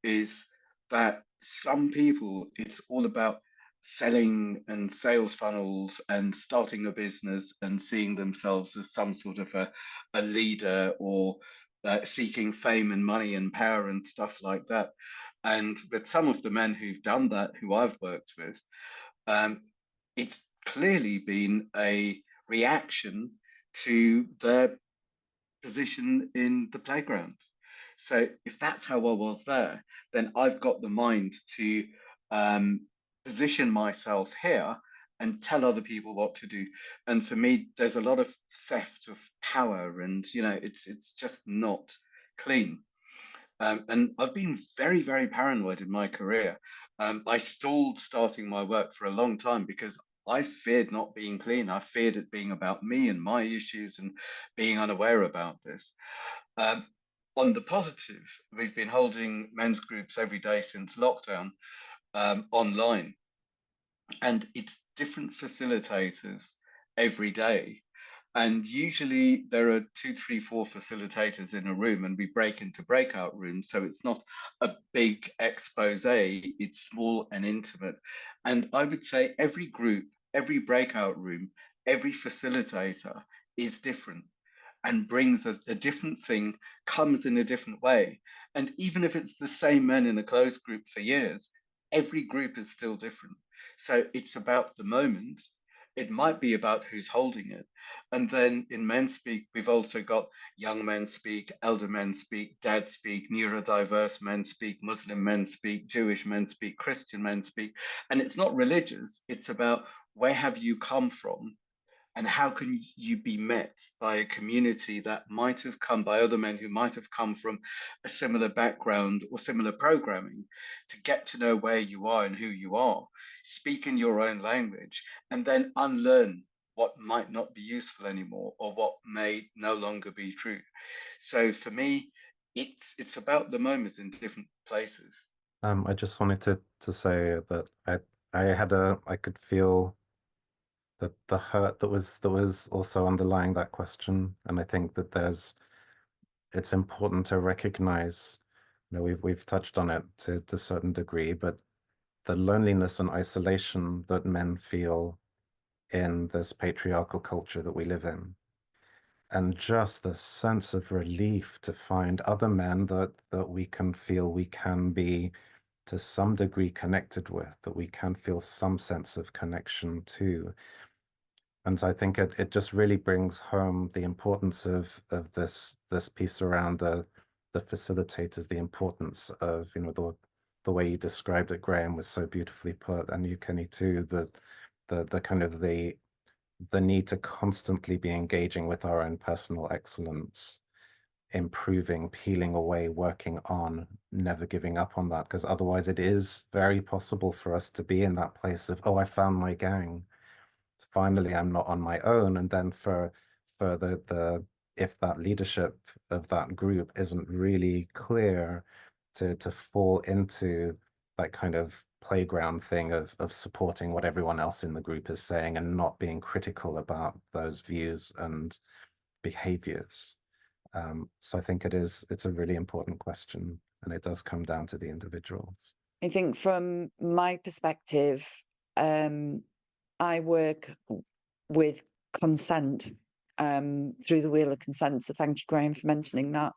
is that some people, it's all about selling and sales funnels and starting a business and seeing themselves as some sort of a leader, or seeking fame and money and power and stuff like that. And with some of the men who've done that, who I've worked with, it's clearly been a reaction to their position in the playground. So if that's how I was there, then I've got the mind to position myself here and tell other people what to do. And for me, there's a lot of theft of power, and it's just not clean. And I've been very, very paranoid in my career. I stalled starting my work for a long time because I feared not being clean. I feared it being about me and my issues and being unaware about this. On the positive, we've been holding men's groups every day since lockdown, online, and it's different facilitators every day. And usually there are 2, 3, 4 facilitators in a room, and we break into breakout rooms. So it's not a big expose, it's small and intimate. And I would say every group, every breakout room, every facilitator is different and brings a different thing, comes in a different way. And even if it's the same men in a closed group for years, every group is still different. So it's about the moment. It might be about who's holding it. And then in men speak, we've also got young men speak, elder men speak, dad speak, neurodiverse men speak, Muslim men speak, Jewish men speak, Christian men speak. And it's not religious, it's about where have you come from and how can you be met by a community that might have come by other men who might have come from a similar background or similar programming, to get to know where you are and who you are, speak in your own language, and then unlearn what might not be useful anymore or what may no longer be true. So for me, it's about the moment in different places. I just wanted to say that I could feel that the hurt that was also underlying that question, and I think that it's important to recognize, we've touched on it to a certain degree, but the loneliness and isolation that men feel in this patriarchal culture that we live in, and just the sense of relief to find other men that we can feel we can be to some degree connected with, that we can feel some sense of connection to. And I think it just really brings home the importance of this piece around the facilitators, the importance of, the way you described it, Graham, was so beautifully put, and you, Kenny, too, the kind of the need to constantly be engaging with our own personal excellence, improving, peeling away, working on, never giving up on that, because otherwise it is very possible for us to be in that place of, oh, I found my gang. Finally, I'm not on my own. And then for the if that leadership of that group isn't really clear, to fall into that kind of playground thing of supporting what everyone else in the group is saying and not being critical about those views and behaviors. So I think it's a really important question, and it does come down to the individuals. I think from my perspective, I work with consent through the wheel of consent. So thank you, Graham, for mentioning that.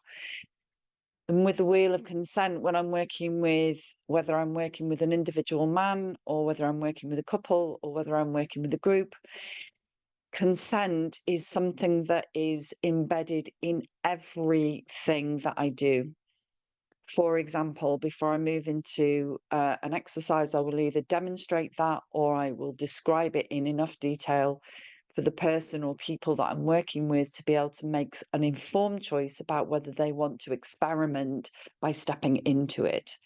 And with the wheel of consent, when I'm working with, whether I'm working with an individual man or whether I'm working with a couple or whether I'm working with a group, consent is something that is embedded in everything that I do. For example, before I move into an exercise, I will either demonstrate that or I will describe it in enough detail for the person or people that I'm working with to be able to make an informed choice about whether they want to experiment by stepping into it.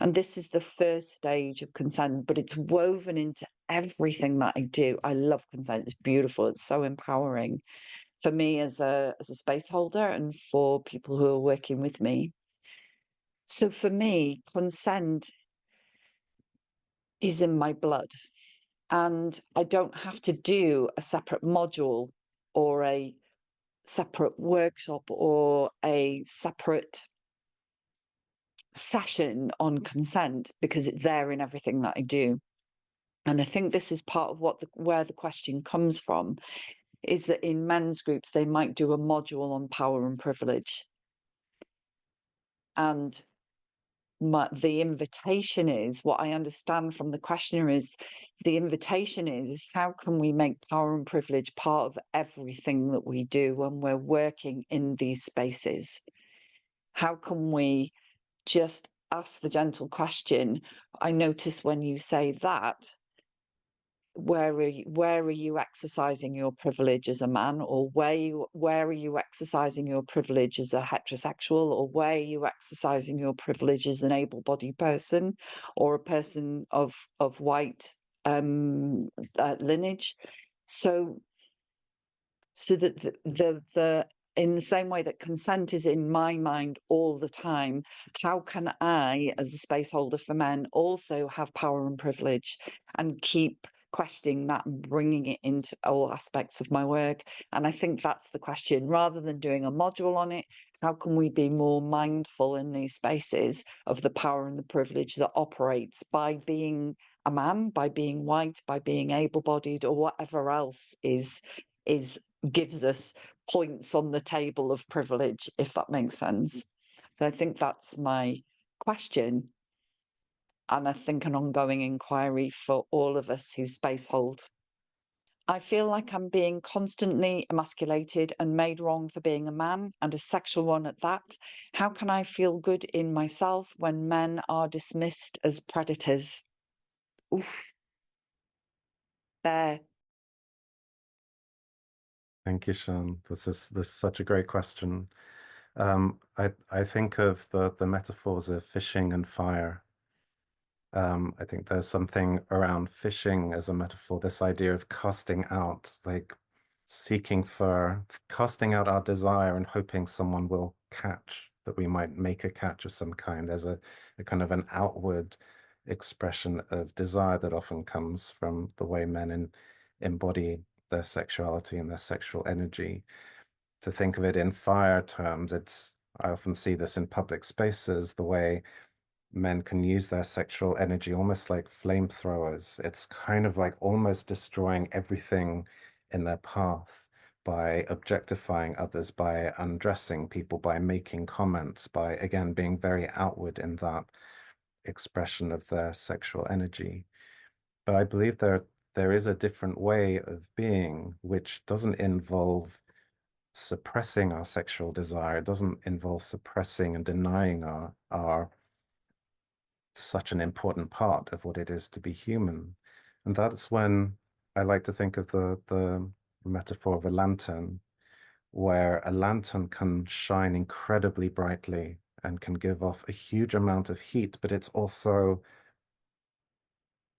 And this is the first stage of consent, but it's woven into everything that I do. I love consent. It's beautiful. It's so empowering for me as a space holder and for people who are working with me. So for me, consent is in my blood, and I don't have to do a separate module or a separate workshop or a separate session on consent because it's there in everything that I do. And I think this is part of where the question comes from, is that in men's groups, they might do a module on power and privilege. And the invitation is, what I understand from the questioner is, the invitation is how can we make power and privilege part of everything that we do when we're working in these spaces? How can we just ask the gentle question, I notice when you say that, where are you exercising your privilege as a man, or where are you exercising your privilege as a heterosexual, or where are you exercising your privilege as an able-bodied person or a person of white lineage? So that the in the same way that consent is in my mind all the time, how can I, as a space holder for men, also have power and privilege and keep questioning that and bringing it into all aspects of my work. And I think that's the question. Rather than doing a module on it, how can we be more mindful in these spaces of the power and the privilege that operates by being a man, by being white, by being able-bodied, or whatever else is gives us points on the table of privilege, if that makes sense. So I think that's my question, and I think an ongoing inquiry for all of us who space hold. I feel like I'm being constantly emasculated and made wrong for being a man, and a sexual one at that. How can I feel good in myself when men are dismissed as predators? Oof. There. Thank you, Sean. This is such a great question. I think of the metaphors of fishing and fire. I think there's something around fishing as a metaphor, this idea of casting out, like casting out our desire and hoping someone will catch, that we might make a catch of some kind. There's a kind of an outward expression of desire that often comes from the way men embody their sexuality and their sexual energy. To think of it in fire terms, I often see this in public spaces, the way men can use their sexual energy almost like flamethrowers. It's kind of like almost destroying everything in their path by objectifying others, by undressing people, by making comments, by, again, being very outward in that expression of their sexual energy. But I believe there is a different way of being, which doesn't involve suppressing our sexual desire. It doesn't involve suppressing and denying our such an important part of what it is to be human. And that's when I like to think of the metaphor of a lantern, where a lantern can shine incredibly brightly and can give off a huge amount of heat, but it's also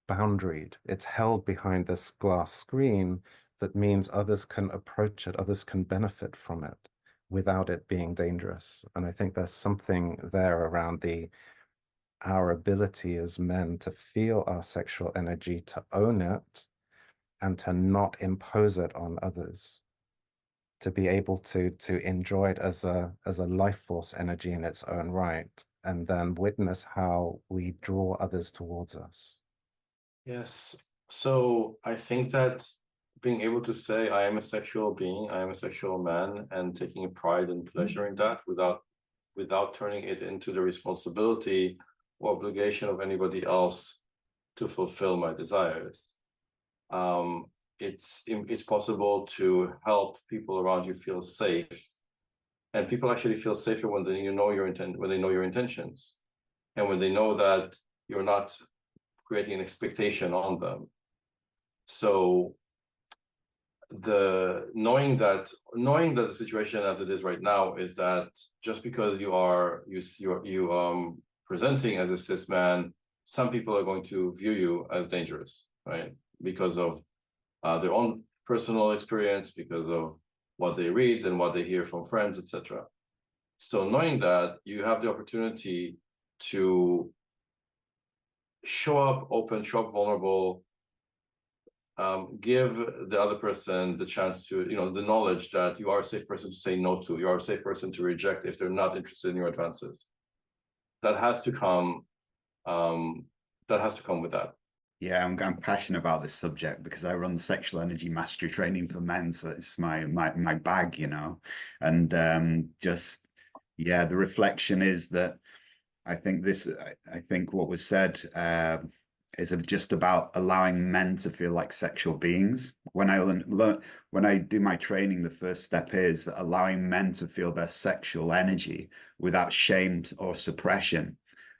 boundaried. It's held behind this glass screen that means others can approach it, others can benefit from it without it being dangerous. And I think there's something there around our ability as men to feel our sexual energy, to own it, and to not impose it on others, to be able to enjoy it as a life force energy in its own right, and then witness how we draw others towards us. Yes. So I think that being able to say I am a sexual being, I am a sexual man, and taking pride and pleasure in that without turning it into the responsibility or obligation of anybody else to fulfill my desires. It's possible to help people around you feel safe, and people actually feel safer when they know your intentions, and when they know that you're not creating an expectation on them. So knowing that the situation as it is right now is that just because you presenting as a cis man, some people are going to view you as dangerous, right? Because of their own personal experience, because of what they read and what they hear from friends, etc. So knowing that, you have the opportunity to show up open, show up vulnerable, give the other person the chance to, the knowledge that you are a safe person to say no to, you are a safe person to reject if they're not interested in your advances. That has to come with that. Yeah, I'm passionate about this subject because I run sexual energy mastery training for men, so it's my bag, and the reflection is that I think what was said is just about allowing men to feel like sexual beings. When I do my training, the first step is allowing men to feel their sexual energy without shame or suppression.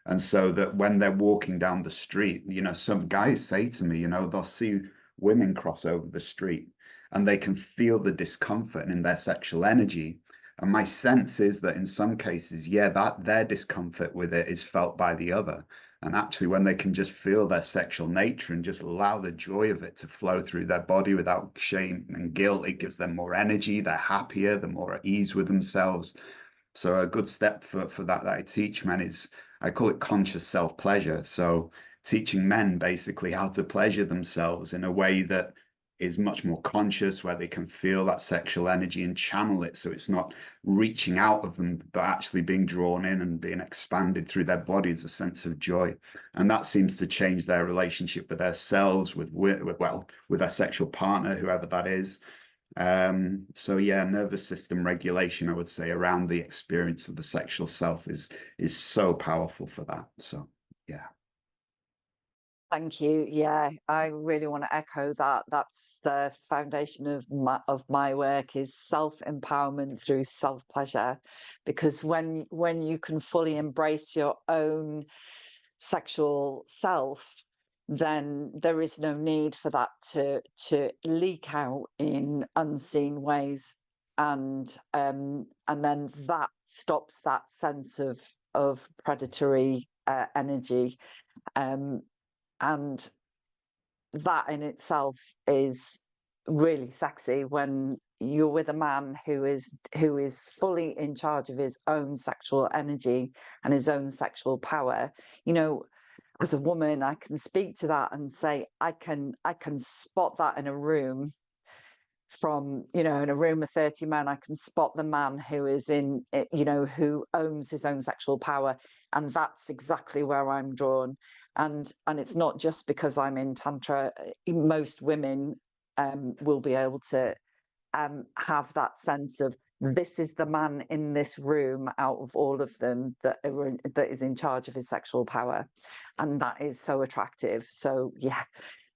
And so that when they're walking down the street, some guys say to me, they'll see women cross over the street and they can feel the discomfort in their sexual energy. And my sense is that in some cases, that their discomfort with it is felt by the other. And actually, when they can just feel their sexual nature and just allow the joy of it to flow through their body without shame and guilt, it gives them more energy, they're happier, they're more at ease with themselves. So a good step for that I teach, man, is I call it conscious self-pleasure. So teaching men basically how to pleasure themselves in a way that is much more conscious, where they can feel that sexual energy and channel it, so it's not reaching out of them, but actually being drawn in and being expanded through their body as a sense of joy. And that seems to change their relationship with themselves, with their sexual partner, whoever that is. So yeah, nervous system regulation, I would say, around the experience of the sexual self is so powerful for that. So yeah. Thank you. Yeah, I really want to echo that. That's the foundation of my work, is self-empowerment through self-pleasure, because when you can fully embrace your own sexual self, then there is no need for that to leak out in unseen ways, and then that stops that sense of predatory energy. And that in itself is really sexy when you're with a man who is fully in charge of his own sexual energy and his own sexual power. You know, as a woman, I can speak to that and say, I can spot that in a room. From, you know, in a room of 30 men, I can spot the man who is in, you know, who owns his own sexual power, and that's exactly where I'm drawn. And it's not just because I'm in tantra. Most women will be able to have that sense of, this is the man in this room out of all of them that is in charge of his sexual power, and that is so attractive. So yeah,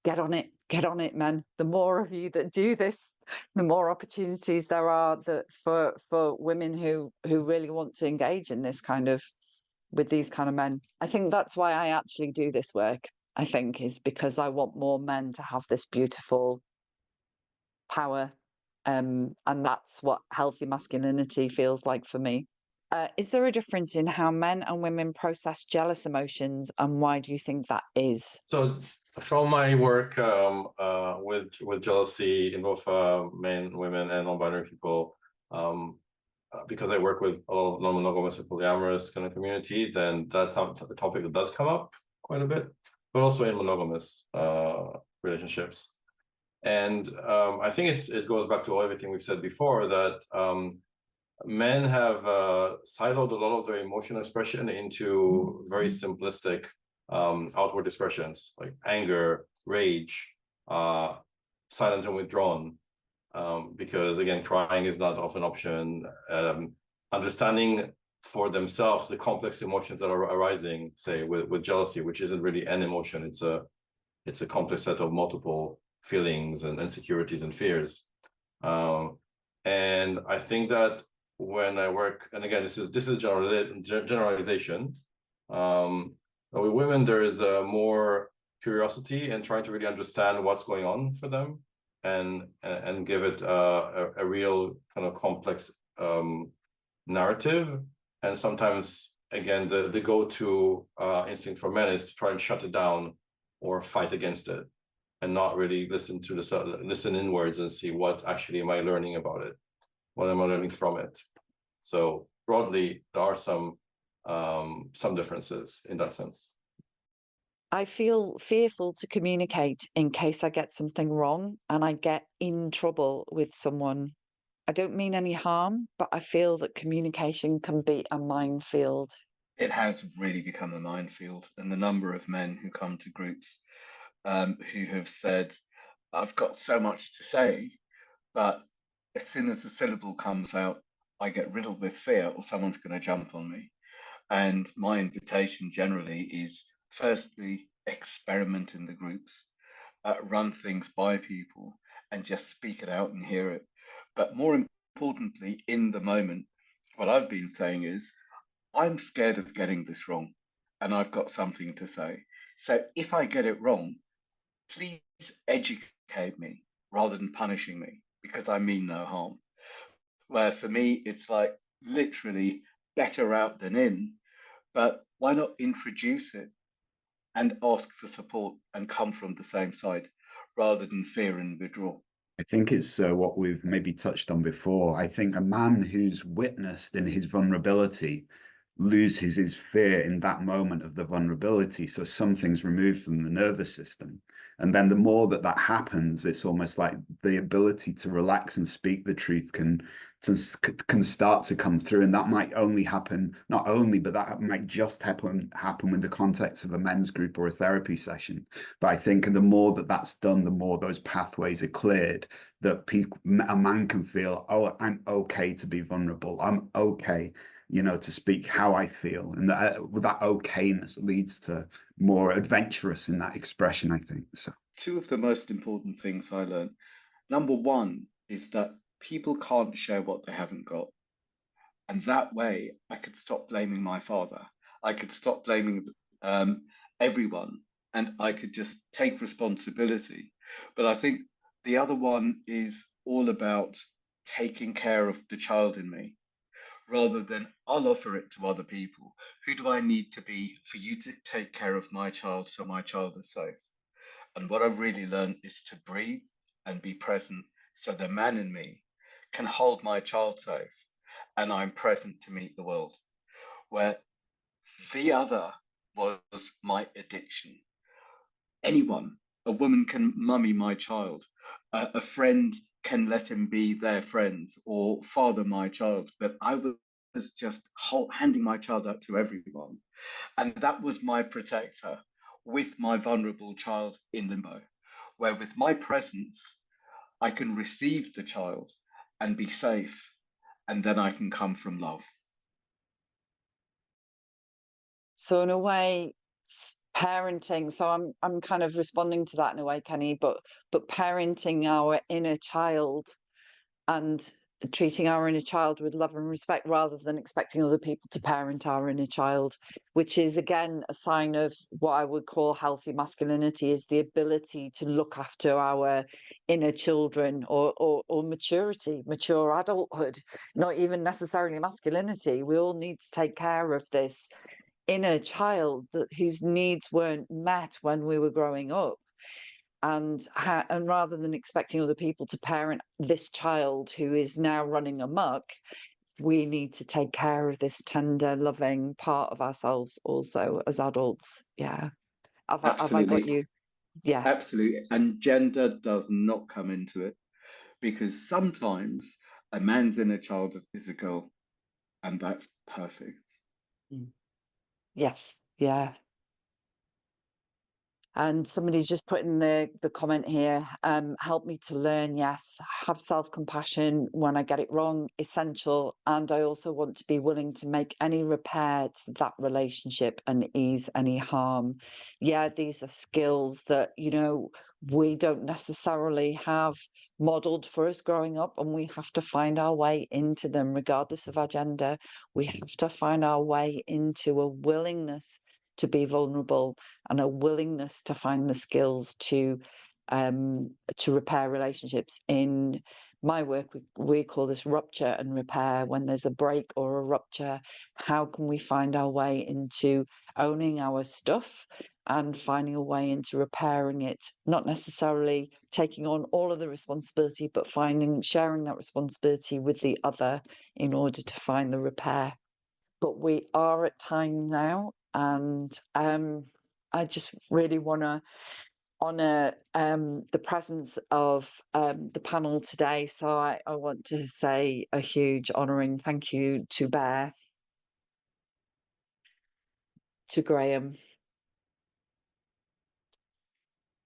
get on it, men. The more of you that do this, the more opportunities there are that for women who really want to engage in this kind of, with these kind of men. I think that's why I actually do this work, I think, is because I want more men to have this beautiful power. And that's what healthy masculinity feels like for me. Is there a difference in how men and women process jealous emotions, and why do you think that is? So from my work with jealousy in both men, women, and non-binary people, because I work with a lot of non-monogamous and polyamorous kind of community, then that topic does come up quite a bit, but also in monogamous relationships. And I think it goes back to everything we've said before, that men have siloed a lot of their emotional expression into very simplistic outward expressions like anger, rage, silent and withdrawn, because again, crying is not often an option. Understanding for themselves the complex emotions that are arising, say with jealousy, which isn't really an emotion, it's a complex set of multiple feelings and insecurities and fears. And I think that when I work, and again, this is a generalization, with women, there is more curiosity and trying to really understand what's going on for them, and give it a real kind of complex narrative. And sometimes, again, the go-to instinct for men is to try and shut it down or fight against it, and not really listen inwards and see, what actually am I learning about it? What am I learning from it? So broadly, there are some differences in that sense. I feel fearful to communicate in case I get something wrong and I get in trouble with someone. I don't mean any harm, but I feel that communication can be a minefield. It has really become a minefield, and the number of men who come to groups who have said, I've got so much to say, but as soon as the syllable comes out, I get riddled with fear, or someone's going to jump on me. And my invitation generally is, firstly, experiment in the groups, run things by people, and just speak it out and hear it. But more importantly, in the moment, what I've been saying is, I'm scared of getting this wrong, and I've got something to say. So if I get it wrong, please educate me rather than punishing me, because I mean no harm. Where for me, it's like literally better out than in, but why not introduce it and ask for support and come from the same side rather than fear and withdraw? I think it's what we've maybe touched on before. I think a man who's witnessed in his vulnerability loses his fear in that moment of the vulnerability. So something's removed from the nervous system. And then the more that that happens, it's almost like the ability to relax and speak the truth can start to come through. And that might only happen, not only, but that might just happen with the context of a men's group or a therapy session. But I think the more that that's done, the more those pathways are cleared, that a man can feel, oh, I'm okay to be vulnerable. I'm okay, you know, to speak how I feel. And that okayness leads to more adventurous in that expression, I think. So two of the most important things I learned. Number one is that people can't share what they haven't got. And that way I could stop blaming my father. I could stop blaming everyone, and I could just take responsibility. But I think the other one is all about taking care of the child in me, rather than I'll offer it to other people. Who do I need to be for you to take care of my child so my child is safe? And what I've really learned is to breathe and be present so the man in me can hold my child safe and I'm present to meet the world. Where the other was my addiction. Anyone, a woman can mummy my child, a friend can let him be their friends or father my child, but I was just handing my child up to everyone. And that was my protector with my vulnerable child in limbo, where with my presence, I can receive the child and be safe, and then I can come from love. So in a way, parenting. So I'm kind of responding to that in a way, Kenny. But parenting our inner child and treating our inner child with love and respect, rather than expecting other people to parent our inner child, which is again a sign of what I would call healthy masculinity, is the ability to look after our inner children, or maturity, mature adulthood, not even necessarily masculinity. We all need to take care of this inner child whose needs weren't met when we were growing up, and rather than expecting other people to parent this child who is now running amok, we need to take care of this tender, loving part of ourselves also as adults. Yeah. Have I got you? Yeah. Absolutely. And gender does not come into it, because sometimes a man's inner child is a girl, and that's perfect. Yes. Yeah. And somebody's just put in the comment here, help me to learn. Yes, have self-compassion when I get it wrong, essential. And I also want to be willing to make any repair to that relationship and ease any harm. Yeah, these are skills that, you know, we don't necessarily have modeled for us growing up, and we have to find our way into them regardless of our gender. We have to find our way into a willingness to be vulnerable and a willingness to find the skills to repair relationships. In my work, we call this rupture and repair. When there's a break or a rupture, how can we find our way into owning our stuff and finding a way into repairing it, not necessarily taking on all of the responsibility, but sharing that responsibility with the other in order to find the repair. But we are at time now, and I just really want to honour the presence of the panel today. So I want to say a huge honouring thank you to Bear, to Graham,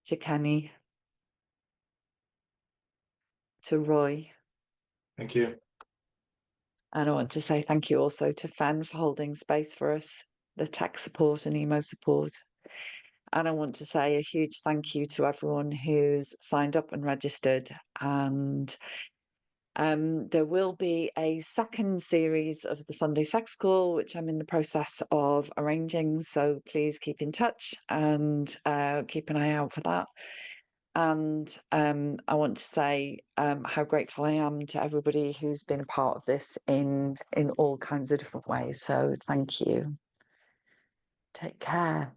to Kenny, to Roy. Thank you. And I want to say thank you also to Fen for holding space for us, the tech support and emo support. And I want to say a huge thank you to everyone who's signed up and registered. And there will be a second series of the Sunday Sex Call, which I'm in the process of arranging. So please keep in touch and keep an eye out for that. And I want to say how grateful I am to everybody who's been a part of this in all kinds of different ways. So thank you. Take care.